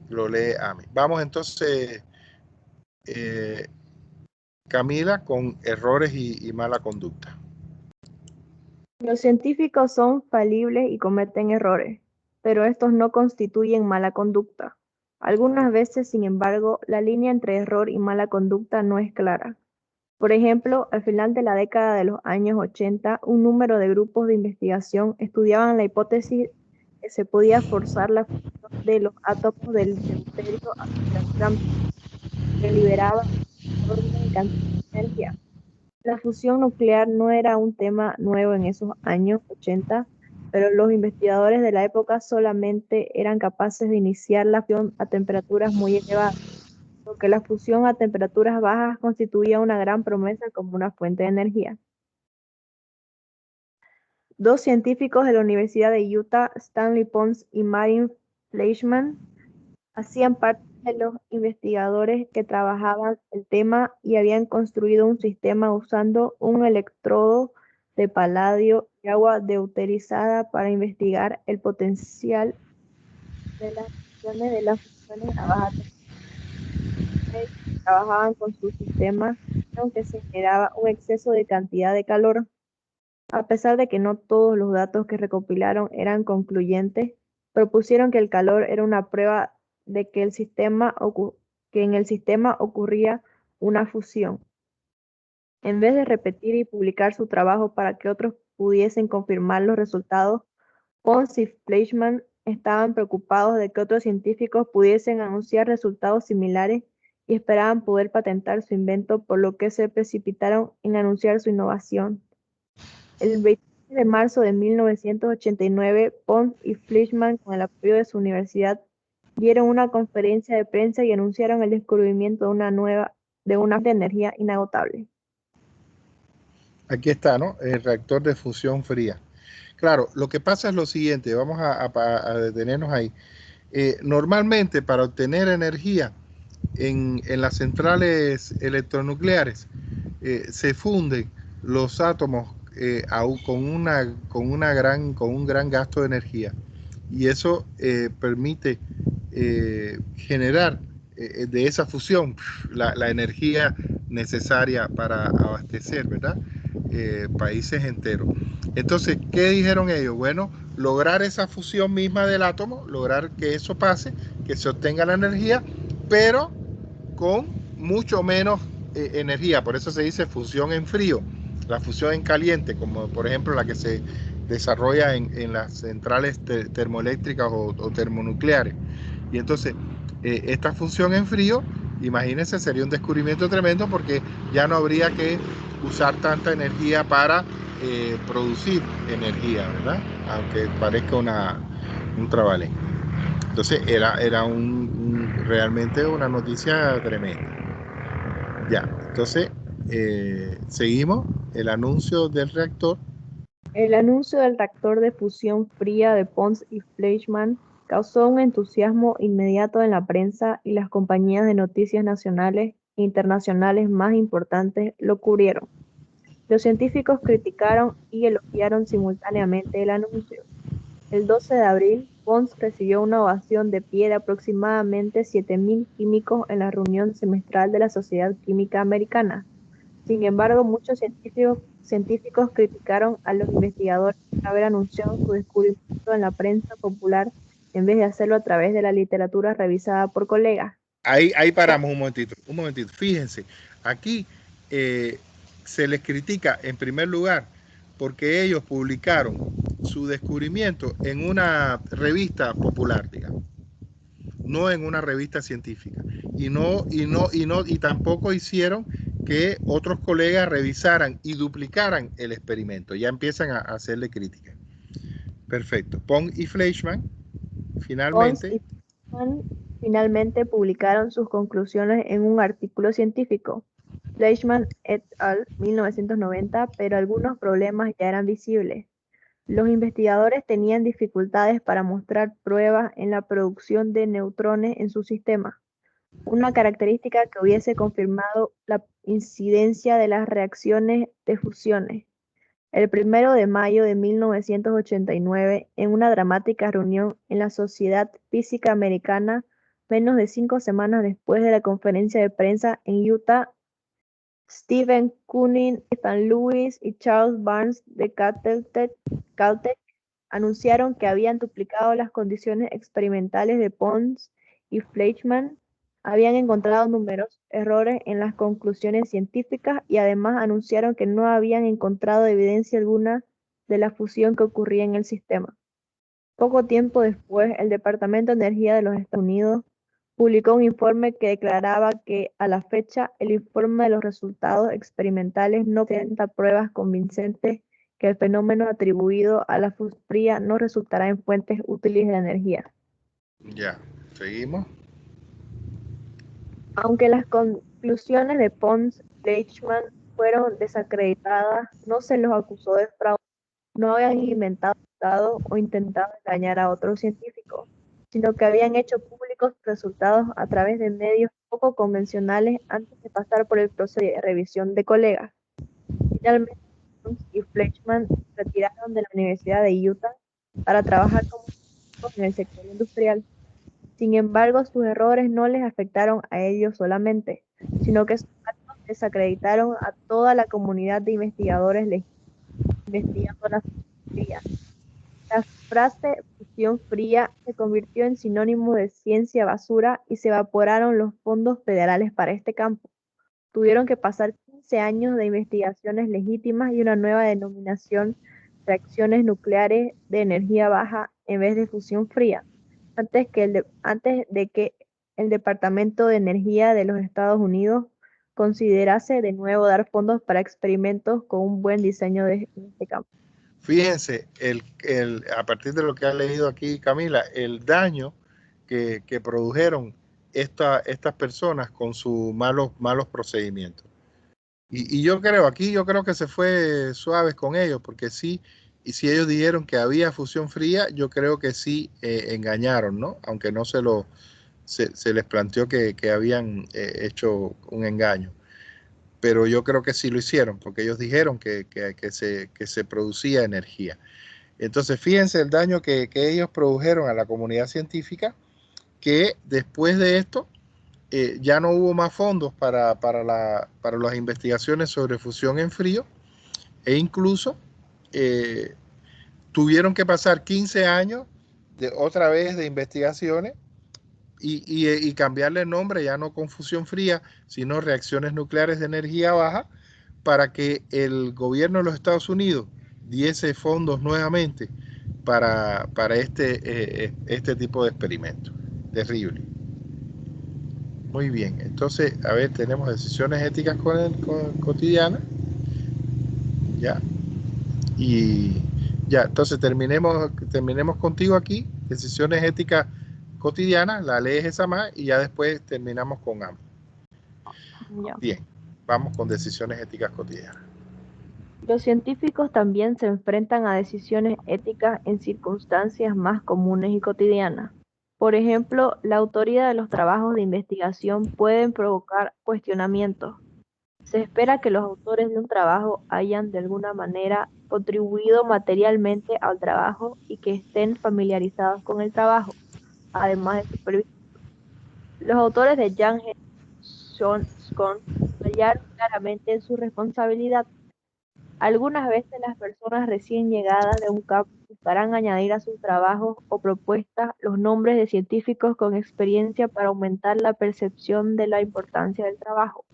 lo lee Amy. Vamos entonces, Camila, con errores y mala conducta. Los científicos son falibles y cometen errores, pero estos no constituyen mala conducta. Algunas veces, sin embargo, la línea entre error y mala conducta no es clara. Por ejemplo, al final de la década de los años 80, un número de grupos de investigación estudiaban la hipótesis que se podía forzar la fusión de los átomos del deuterio a temperatura que liberaba un enorme cantidad de energía. La fusión nuclear no era un tema nuevo en esos años 80, pero los investigadores de la época solamente eran capaces de iniciar la fusión a temperaturas muy elevadas, porque la fusión a temperaturas bajas constituía una gran promesa como una fuente de energía. Dos científicos de la Universidad de Utah, Stanley Pons y Martin Fleischmann, hacían parte de los investigadores que trabajaban el tema y habían construido un sistema usando un electrodo de paladio y agua deuterizada para investigar el potencial de las fusiones a baja temperatura. Trabajaban con su sistema, aunque se generaba un exceso de cantidad de calor. A pesar de que no todos los datos que recopilaron eran concluyentes, propusieron que el calor era una prueba de que en el sistema ocurría una fusión. En vez de repetir y publicar su trabajo para que otros pudiesen confirmar los resultados, Pons y Fleischmann estaban preocupados de que otros científicos pudiesen anunciar resultados similares y esperaban poder patentar su invento, por lo que se precipitaron en anunciar su innovación. El 26 de marzo de 1989, Pons y Fleischmann, con el apoyo de su universidad, dieron una conferencia de prensa y anunciaron el descubrimiento de una fuente de energía inagotable. Aquí está, ¿no? El reactor de fusión fría. Claro, lo que pasa es lo siguiente, vamos a detenernos ahí. Normalmente para obtener energía en las centrales electronucleares se funden los átomos con un gran gasto de energía, y eso permite generar de esa fusión la energía necesaria para abastecer, ¿verdad? Países enteros. Entonces, ¿qué dijeron ellos? Bueno, lograr esa fusión misma del átomo, lograr que eso pase, que se obtenga la energía, pero con mucho menos energía. Por eso se dice fusión en frío. La fusión en caliente, como por ejemplo la que se desarrolla en las centrales termoeléctricas o termonucleares. Y entonces, esta fusión en frío, imagínense, sería un descubrimiento tremendo, porque ya no habría que usar tanta energía para producir energía, ¿verdad? Aunque parezca un trabalengua. Entonces era realmente una noticia tremenda. Ya, entonces seguimos el anuncio del reactor. El anuncio del reactor de fusión fría de Pons y Fleischmann causó un entusiasmo inmediato en la prensa, y las compañías de noticias nacionales e internacionales más importantes lo cubrieron. Los científicos criticaron y elogiaron simultáneamente el anuncio. El 12 de abril, Pons recibió una ovación de pie de aproximadamente 7.000 químicos en la reunión semestral de la Sociedad Química Americana. Sin embargo, muchos científicos criticaron a los investigadores por haber anunciado su descubrimiento en la prensa popular en vez de hacerlo a través de la literatura revisada por colegas. Ahí paramos un momentito. Fíjense, aquí se les critica en primer lugar porque ellos publicaron su descubrimiento en una revista popular, digamos, no en una revista científica, y tampoco hicieron que otros colegas revisaran y duplicaran el experimento. Ya empiezan a hacerle crítica. Perfecto. Pons y Fleischmann finalmente publicaron sus conclusiones en un artículo científico, Fleischmann et al. 1990, pero algunos problemas ya eran visibles. Los investigadores tenían dificultades para mostrar pruebas en la producción de neutrones en su sistema, una característica que hubiese confirmado la incidencia de las reacciones de fusiones. El 1 de mayo de 1989, en una dramática reunión en la Sociedad Física Americana, menos de 5 semanas después de la conferencia de prensa en Utah, Stephen Koonin, Ethan Lewis y Charles Barnes de Caltech anunciaron que habían duplicado las condiciones experimentales de Pons y Fleischmann habían encontrado numerosos errores en las conclusiones científicas y además anunciaron que no habían encontrado evidencia alguna de la fusión que ocurría en el sistema. Poco tiempo después, el Departamento de Energía de los Estados Unidos publicó un informe que declaraba que, a la fecha, el informe de los resultados experimentales no presenta pruebas convincentes que el fenómeno atribuido a la fusión fría no resultará en fuentes útiles de energía. Ya, seguimos. Aunque las conclusiones de Pons y Fleischmann fueron desacreditadas, no se los acusó de fraude, no habían inventado o intentado engañar a otros científicos, sino que habían hecho públicos resultados a través de medios poco convencionales antes de pasar por el proceso de revisión de colegas. Finalmente, Pons y Fleischmann se retiraron de la Universidad de Utah para trabajar como científicos en el sector industrial. Sin embargo, sus errores no les afectaron a ellos solamente, sino que sus actos desacreditaron a toda la comunidad de investigadores investigando la fusión fría. La frase fusión fría se convirtió en sinónimo de ciencia basura y se evaporaron los fondos federales para este campo. Tuvieron que pasar 15 años de investigaciones legítimas y una nueva denominación, reacciones nucleares de energía baja en vez de fusión fría, antes de que el Departamento de Energía de los Estados Unidos considerase de nuevo dar fondos para experimentos con un buen diseño en este campo. Fíjense, a partir de lo que ha leído aquí Camila, el daño que produjeron estas personas con sus malos procedimientos. Y yo creo que se fue suaves con ellos, porque sí, y si ellos dijeron que había fusión fría, yo creo que sí engañaron, ¿no? Aunque no se les planteó que habían hecho un engaño. Pero yo creo que sí lo hicieron, porque ellos dijeron que se producía energía. Entonces, fíjense el daño que ellos produjeron a la comunidad científica, que después de esto ya no hubo más fondos para las investigaciones sobre fusión en frío, e incluso tuvieron que pasar 15 años otra vez de investigaciones y cambiarle el nombre, ya no con fusión fría, sino reacciones nucleares de energía baja, para que el gobierno de los Estados Unidos diese fondos nuevamente para este tipo de experimentos. Terrible. Muy bien, entonces, a ver, tenemos decisiones éticas cotidianas. Ya. Y ya, entonces terminemos contigo aquí. Decisiones éticas cotidianas, la lees esa más y ya después terminamos con ambos. Ya. Bien, vamos con decisiones éticas cotidianas. Los científicos también se enfrentan a decisiones éticas en circunstancias más comunes y cotidianas. Por ejemplo, la autoría de los trabajos de investigación pueden provocar cuestionamientos. Se espera que los autores de un trabajo hayan de alguna manera contribuido materialmente al trabajo y que estén familiarizados con el trabajo, además de supervisar. Los autores de Young Scone fallaron claramente en su responsabilidad. Algunas veces las personas recién llegadas de un campo buscarán añadir a sus trabajos o propuestas los nombres de científicos con experiencia para aumentar la percepción de la importancia del trabajo.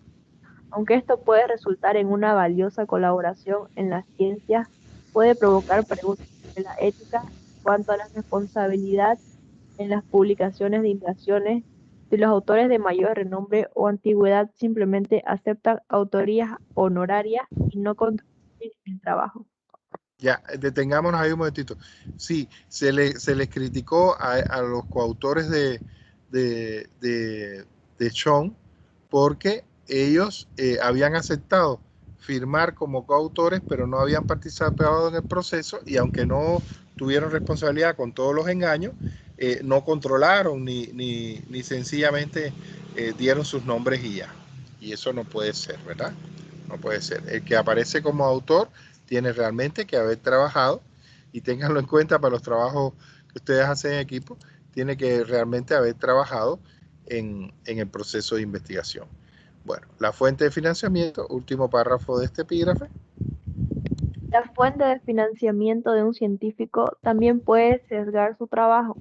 Aunque esto puede resultar en una valiosa colaboración en las ciencias, puede provocar preguntas sobre la ética en cuanto a la responsabilidad en las publicaciones de investigaciones si los autores de mayor renombre o antigüedad simplemente aceptan autorías honorarias y no contribuyen en el trabajo. Ya, detengámonos ahí un momentito. Sí, se les criticó a los coautores de Sean, porque ellos habían aceptado firmar como coautores, pero no habían participado en el proceso, y aunque no tuvieron responsabilidad con todos los engaños, no controlaron ni sencillamente dieron sus nombres y ya. Y eso no puede ser, ¿verdad? No puede ser. El que aparece como autor tiene realmente que haber trabajado, y ténganlo en cuenta para los trabajos que ustedes hacen en equipo, tiene que realmente haber trabajado en el proceso de investigación. Bueno, la fuente de financiamiento, último párrafo de este epígrafe. La fuente de financiamiento de un científico también puede sesgar su trabajo.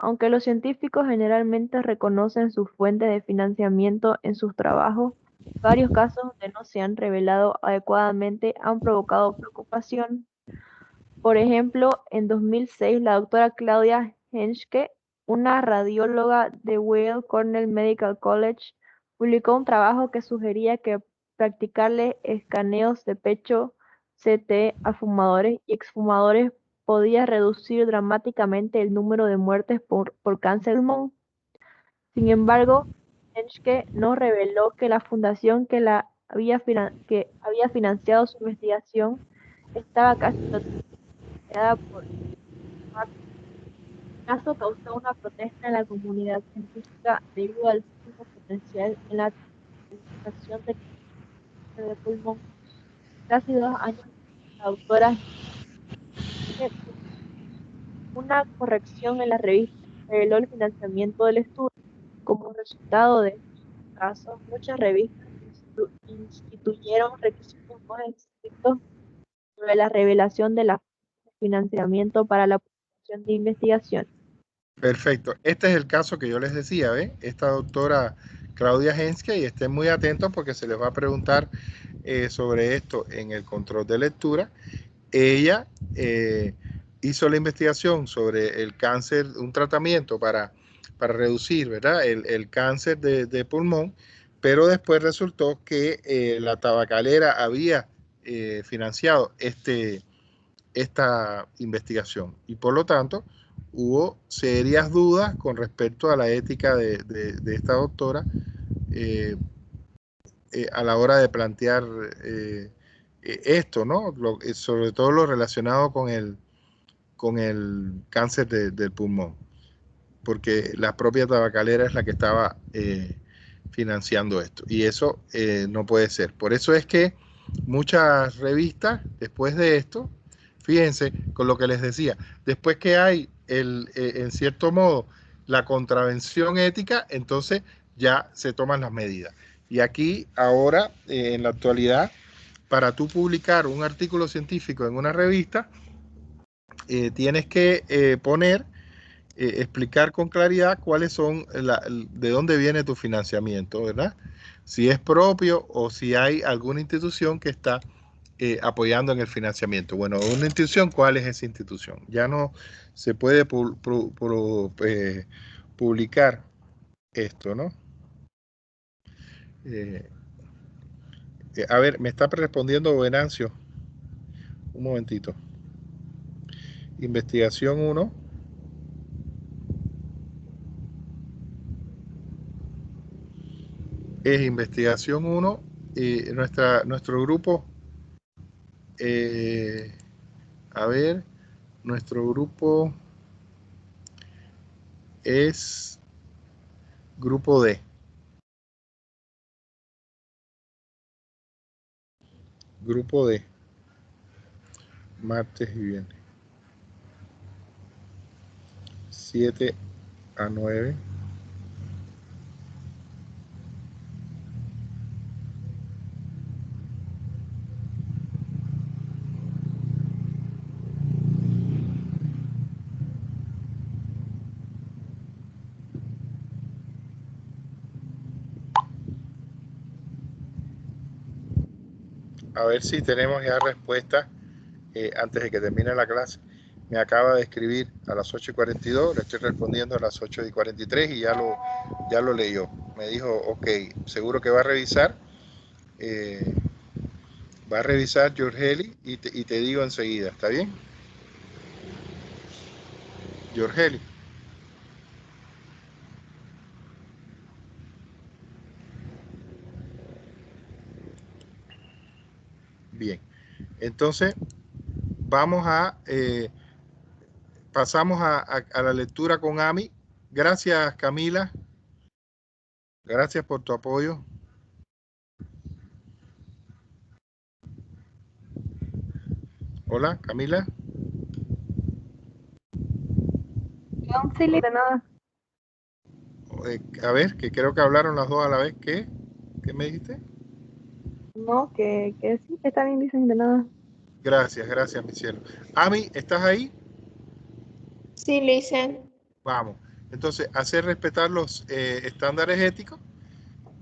Aunque los científicos generalmente reconocen sus fuentes de financiamiento en sus trabajos, varios casos donde no se han revelado adecuadamente han provocado preocupación. Por ejemplo, en 2006, la doctora Claudia Henschke, una radióloga de Weill Cornell Medical College, publicó un trabajo que sugería que practicarle escaneos de pecho CT a fumadores y exfumadores podía reducir dramáticamente el número de muertes por cáncer de pulmón. Sin embargo, Henschke no reveló que la fundación que había financiado su investigación estaba casi totalmente creada por Mark. El caso causó una protesta en la comunidad científica debido al riesgo potencial en la detección de cáncer de pulmón. Casi 2 años después, la doctora Henschke publicó una corrección en la revista que reveló el financiamiento del estudio. Como resultado de estos casos, muchas revistas instituyeron requisitos más estrictos sobre la revelación de la financiamiento para la publicación de investigación. Perfecto. Este es el caso que yo les decía, ¿ve? Esta doctora Claudia Henschke, y estén muy atentos porque se les va a preguntar sobre esto en el control de lectura. Ella hizo la investigación sobre el cáncer, un tratamiento para reducir, ¿verdad?, el cáncer de pulmón, pero después resultó que la tabacalera había financiado esta investigación y por lo tanto hubo serias dudas con respecto a la ética de esta doctora a la hora de plantear esto, ¿no? Sobre todo lo relacionado con el cáncer del pulmón, porque la propia tabacalera es la que estaba financiando esto y eso no puede ser. Por eso es que muchas revistas después de esto, fíjense con lo que les decía, después que hay en cierto modo la contravención ética, entonces ya se toman las medidas. Y aquí ahora, en la actualidad, para tú publicar un artículo científico en una revista, tienes que explicar con claridad cuáles son, de dónde viene tu financiamiento, ¿verdad? Si es propio o si hay alguna institución que está apoyando en el financiamiento. Bueno, una institución, ¿cuál es esa institución? Ya no se puede publicar esto, ¿no? A ver, me está respondiendo Venancio. Un momentito. Investigación 1. Es investigación 1. Nuestro grupo, a ver, nuestro grupo es grupo D. Grupo D. Martes y viernes. 7 a 9. A ver si tenemos ya respuesta antes de que termine la clase. Me acaba de escribir a las 8:42, le estoy respondiendo a las 8:43 y ya lo leyó. Me dijo, ok, seguro que va a revisar. Va a revisar Giorgeli y te digo enseguida, ¿está bien? Giorgeli. Bien, entonces vamos pasamos a la lectura con Ami. Gracias, Camila. Gracias por tu apoyo. Hola, Camila. No, sí, de nada. A ver, que creo que hablaron las dos a la vez. ¿Qué me dijiste? No, que sí, que está bien, dicen de nada. Gracias, mi cielo. Ami, ¿estás ahí? Sí, listen. Vamos. Entonces, hacer respetar los estándares éticos,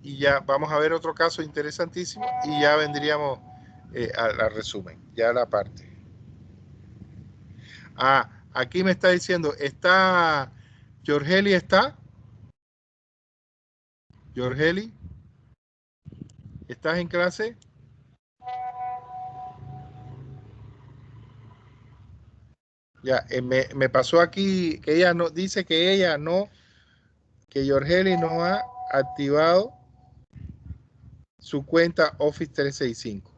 y ya vamos a ver otro caso interesantísimo y ya vendríamos al resumen, ya a la parte. Aquí me está diciendo, ¿está Jorgeli? ¿Está? Jorgeli, ¿estás en clase? Ya, me pasó aquí que ella no, dice que ella no, que Jorgeli no ha activado su cuenta Office 365.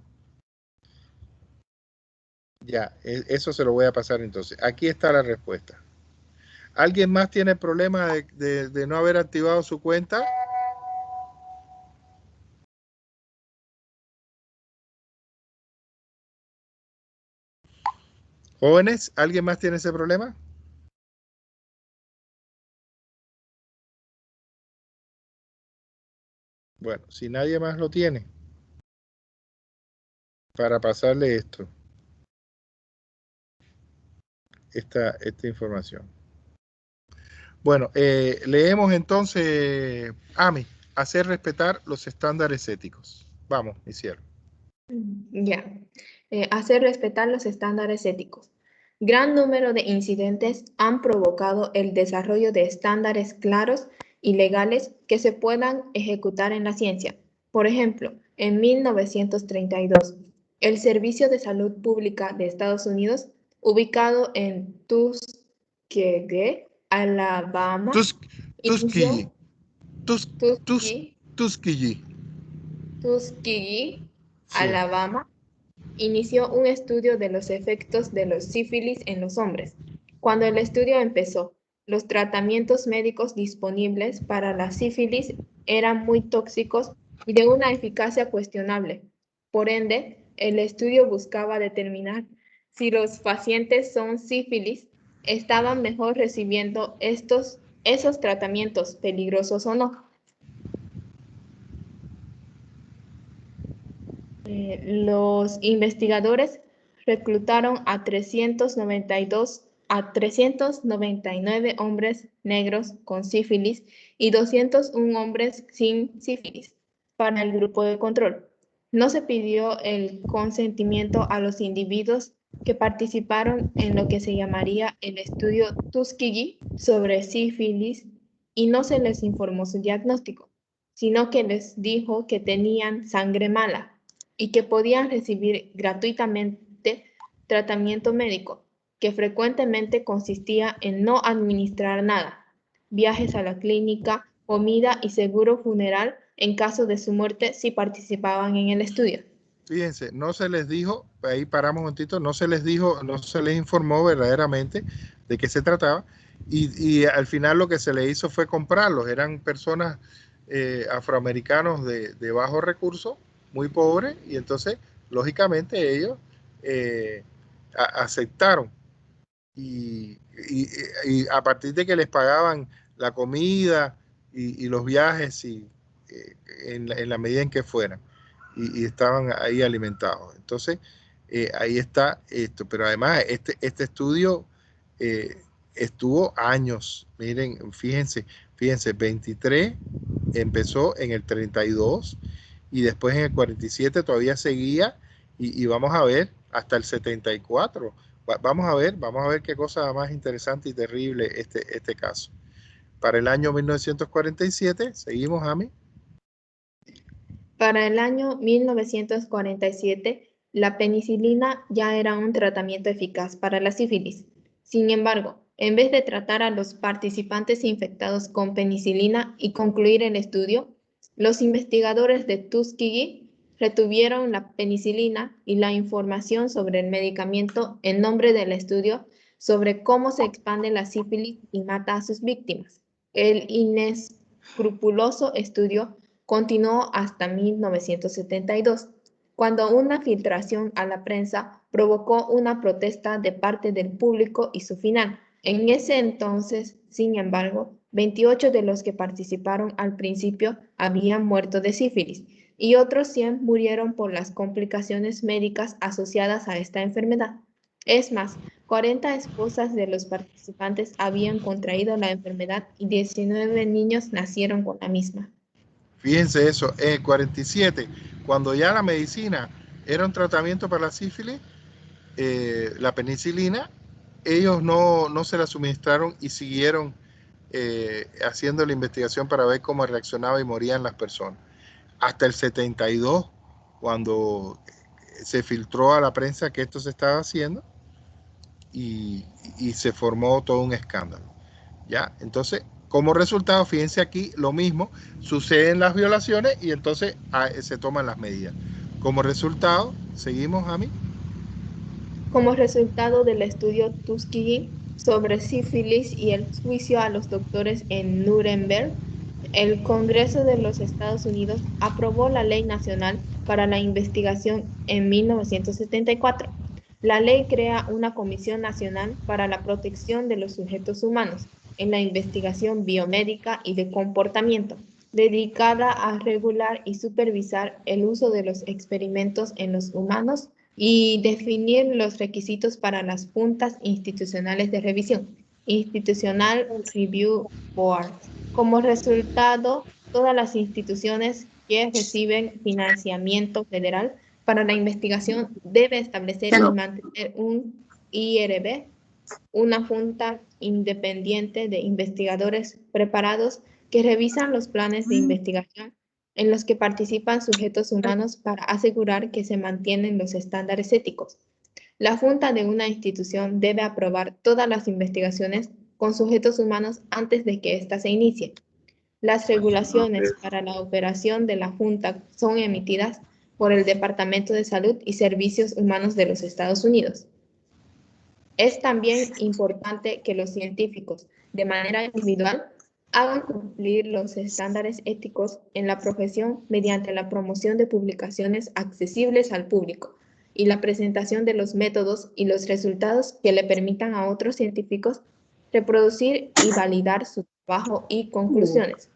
Ya, eso se lo voy a pasar entonces. Aquí está la respuesta. ¿Alguien más tiene problema de no haber activado su cuenta? Jóvenes, ¿alguien más tiene ese problema? Bueno, si nadie más lo tiene, para pasarle esta información. Bueno, leemos entonces, Ami, hacer respetar los estándares éticos. Vamos, mi cielo. Ya. Hacer respetar los estándares éticos. Gran número de incidentes han provocado el desarrollo de estándares claros y legales que se puedan ejecutar en la ciencia. Por ejemplo, en 1932, el Servicio de Salud Pública de Estados Unidos, ubicado en Tuskegee, Alabama, Tuskegee. Tuskegee, Sí. Alabama, inició un estudio de los efectos de los sífilis en los hombres. Cuando el estudio empezó, los tratamientos médicos disponibles para la sífilis eran muy tóxicos y de una eficacia cuestionable. Por ende, el estudio buscaba determinar si los pacientes con sífilis estaban mejor recibiendo esos tratamientos peligrosos o no. Los investigadores reclutaron a 399 hombres negros con sífilis y 201 hombres sin sífilis para el grupo de control. No se pidió el consentimiento a los individuos que participaron en lo que se llamaría el estudio Tuskegee sobre sífilis y no se les informó su diagnóstico, sino que les dijo que tenían sangre mala y que podían recibir gratuitamente tratamiento médico, que frecuentemente consistía en no administrar nada, viajes a la clínica, comida y seguro funeral en caso de su muerte si participaban en el estudio. Fíjense, no se les dijo, ahí paramos un momentito, no se les dijo, no se les informó verdaderamente de qué se trataba, y al final lo que se le hizo fue comprarlos. Eran personas afroamericanos de bajos recursos, muy pobres, y entonces, lógicamente, ellos aceptaron. Y a partir de que les pagaban la comida y los viajes en la medida en que fueran, y estaban ahí alimentados. Entonces, ahí está esto. Pero además, este estudio estuvo años. Miren, fíjense, 23 empezó en el 32 y después en el 47 todavía seguía y vamos a ver hasta el 74. Vamos a ver qué cosa más interesante y terrible este caso. Para el año 1947, seguimos, Ami. Para el año 1947, la penicilina ya era un tratamiento eficaz para la sífilis. Sin embargo, en vez de tratar a los participantes infectados con penicilina y concluir el estudio, los investigadores de Tuskegee retuvieron la penicilina y la información sobre el medicamento en nombre del estudio sobre cómo se expande la sífilis y mata a sus víctimas. El inescrupuloso estudio continuó hasta 1972, cuando una filtración a la prensa provocó una protesta de parte del público y su final. En ese entonces, sin embargo, 28 de los que participaron al principio habían muerto de sífilis y otros 100 murieron por las complicaciones médicas asociadas a esta enfermedad. Es más, 40 esposas de los participantes habían contraído la enfermedad y 19 niños nacieron con la misma. Fíjense eso, en el 47, cuando ya la medicina era un tratamiento para la sífilis, la penicilina, ellos no se la suministraron y siguieron haciendo la investigación para ver cómo reaccionaba y morían las personas. Hasta el 72, cuando se filtró a la prensa que esto se estaba haciendo y se formó todo un escándalo. ¿Ya? Entonces, como resultado, fíjense aquí, lo mismo, suceden las violaciones y entonces se toman las medidas. Como resultado, seguimos, Ami. Como resultado del estudio Tuskegee sobre sífilis y el juicio a los doctores en Nuremberg, el Congreso de los Estados Unidos aprobó la Ley Nacional para la Investigación en 1974. La ley crea una Comisión Nacional para la Protección de los Sujetos Humanos en la investigación biomédica y de comportamiento, dedicada a regular y supervisar el uso de los experimentos en los humanos y definir los requisitos para las juntas institucionales de revisión, Institutional Review Board. Como resultado, todas las instituciones que reciben financiamiento federal para la investigación deben establecer y mantener un IRB, una junta independiente de investigadores preparados que revisan los planes de investigación en los que participan sujetos humanos para asegurar que se mantienen los estándares éticos. La junta de una institución debe aprobar todas las investigaciones con sujetos humanos antes de que ésta se inicie. Las regulaciones para la operación de la junta son emitidas por el Departamento de Salud y Servicios Humanos de los Estados Unidos. Es también importante que los científicos, de manera individual, hagan cumplir los estándares éticos en la profesión mediante la promoción de publicaciones accesibles al público y la presentación de los métodos y los resultados que le permitan a otros científicos reproducir y validar su trabajo y conclusiones.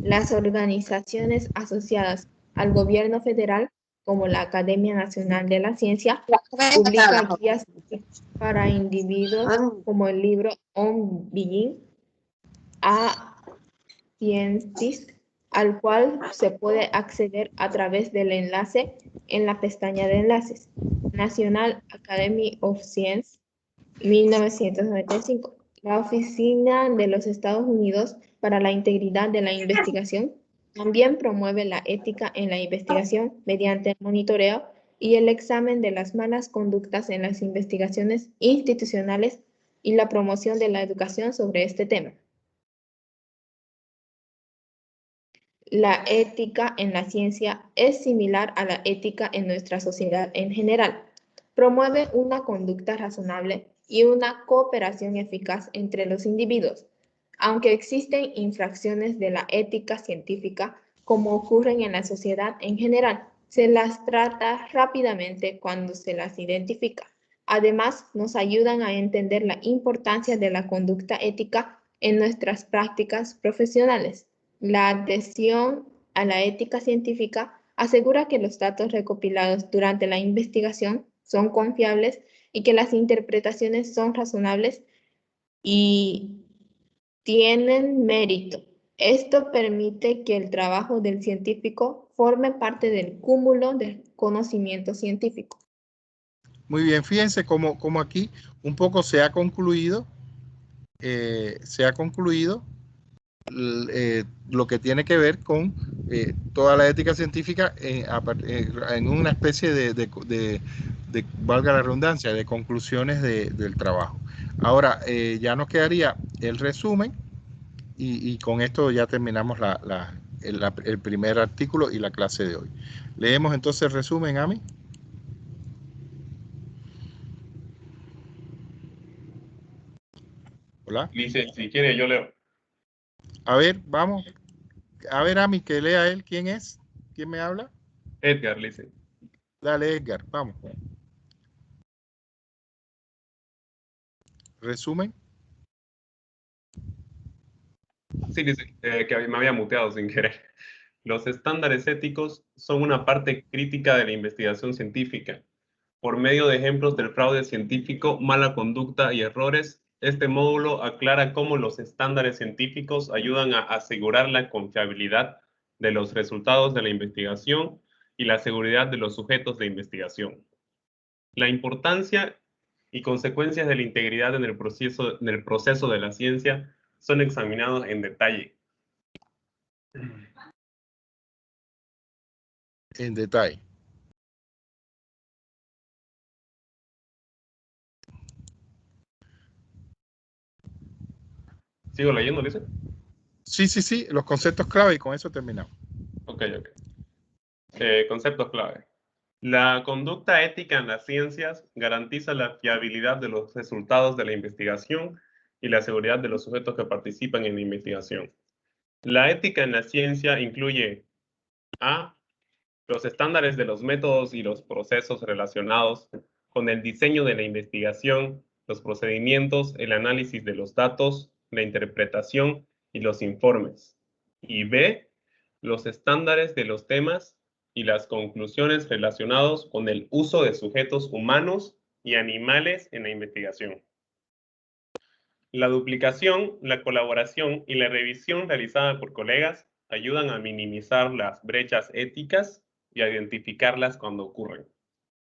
Las organizaciones asociadas al gobierno federal, como la Academia Nacional de la Ciencia, publica guías para individuos como el libro On Being a Scientist, al cual se puede acceder a través del enlace en la pestaña de enlaces. National Academy of Science, 1995. La Oficina de los Estados Unidos para la Integridad de la Investigación también promueve la ética en la investigación mediante el monitoreo y el examen de las malas conductas en las investigaciones institucionales y la promoción de la educación sobre este tema. La ética en la ciencia es similar a la ética en nuestra sociedad en general. Promueve una conducta razonable y una cooperación eficaz entre los individuos. Aunque existen infracciones de la ética científica, como ocurren en la sociedad en general, se las trata rápidamente cuando se las identifica. Además, nos ayudan a entender la importancia de la conducta ética en nuestras prácticas profesionales. La adhesión a la ética científica asegura que los datos recopilados durante la investigación son confiables y que las interpretaciones son razonables y tienen mérito. Esto permite que el trabajo del científico forme parte del cúmulo de conocimiento científico. Muy bien, fíjense cómo aquí un poco se ha concluido lo que tiene que ver con toda la ética científica en una especie de valga la redundancia, de conclusiones del trabajo. Ahora, ya nos quedaría el resumen y con esto ya terminamos el primer artículo y la clase de hoy. Leemos entonces el resumen, Ami. Hola. Dice, si quiere yo leo. A ver, vamos. A ver, Ami, que lea él. ¿Quién es? ¿Quién me habla? Edgar, dice. Dale, Edgar, vamos. Resumen. Sí, dice que me había muteado sin querer. Los estándares éticos son una parte crítica de la investigación científica. Por medio de ejemplos del fraude científico, mala conducta y errores, este módulo aclara cómo los estándares científicos ayudan a asegurar la confiabilidad de los resultados de la investigación y la seguridad de los sujetos de investigación. La importancia y consecuencias de la integridad en el proceso de la ciencia son examinados en detalle. En detalle. ¿Sigo leyendo, Lisa? Sí, los conceptos clave y con eso terminamos. Ok. Conceptos clave. La conducta ética en las ciencias garantiza la fiabilidad de los resultados de la investigación y la seguridad de los sujetos que participan en la investigación. La ética en la ciencia incluye a. Los estándares de los métodos y los procesos relacionados con el diseño de la investigación, los procedimientos, el análisis de los datos, la interpretación y los informes. Y B. Los estándares de los temas y las conclusiones relacionados con el uso de sujetos humanos y animales en la investigación. La duplicación, la colaboración y la revisión realizada por colegas ayudan a minimizar las brechas éticas y a identificarlas cuando ocurren.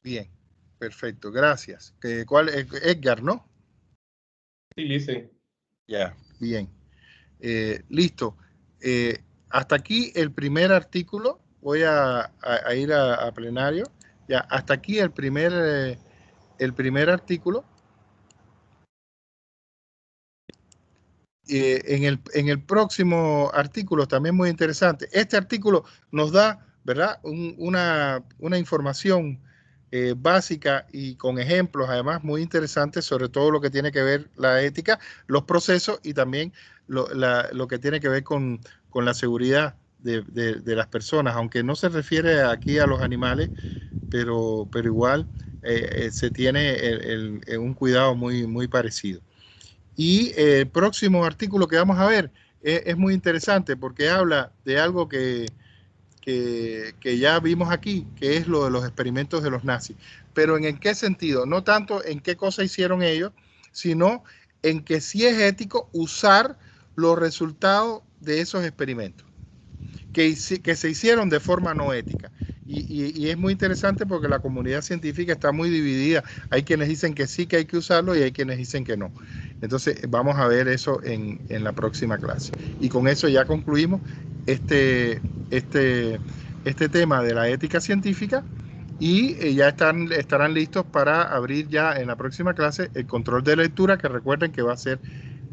Bien, perfecto, gracias. ¿Cuál? Edgar, ¿no? Sí, Lice. Ya, bien. Listo. Hasta aquí el primer artículo. Voy a ir a plenario. Ya, hasta aquí el primer artículo. En el próximo artículo, también muy interesante. Este artículo nos da, ¿verdad? Una información básica y con ejemplos, además, muy interesantes sobre todo lo que tiene que ver la ética, los procesos y también lo que tiene que ver con la seguridad de las personas, aunque no se refiere aquí a los animales, pero igual se tiene un cuidado muy parecido. Y el próximo artículo que vamos a ver es muy interesante porque habla de algo que ya vimos aquí, que es lo de los experimentos de los nazis. Pero ¿en qué sentido? No tanto en qué cosa hicieron ellos, sino en que sí es ético usar los resultados de esos experimentos, que se hicieron de forma no ética. Y es muy interesante porque la comunidad científica está muy dividida. Hay quienes dicen que sí que hay que usarlo y hay quienes dicen que no. Entonces vamos a ver eso en la próxima clase. Y con eso ya concluimos este tema de la ética científica y ya estarán listos para abrir ya en la próxima clase el control de lectura, que recuerden que va a ser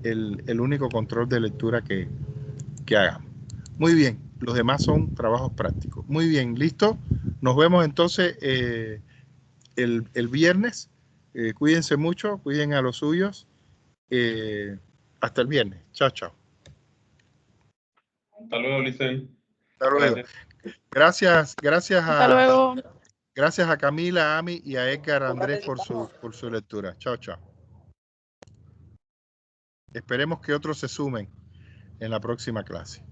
el único control de lectura que hagamos. Muy bien, los demás son trabajos prácticos. Muy bien, listo. Nos vemos entonces el viernes. Cuídense mucho, cuiden a los suyos. Hasta el viernes. Chao, chao. Hasta luego, Lice. Hasta luego. Gracias Hasta luego. Gracias a Camila, a Ami y a Edgar Andrés por su lectura. Chao, chao. Esperemos que otros se sumen en la próxima clase.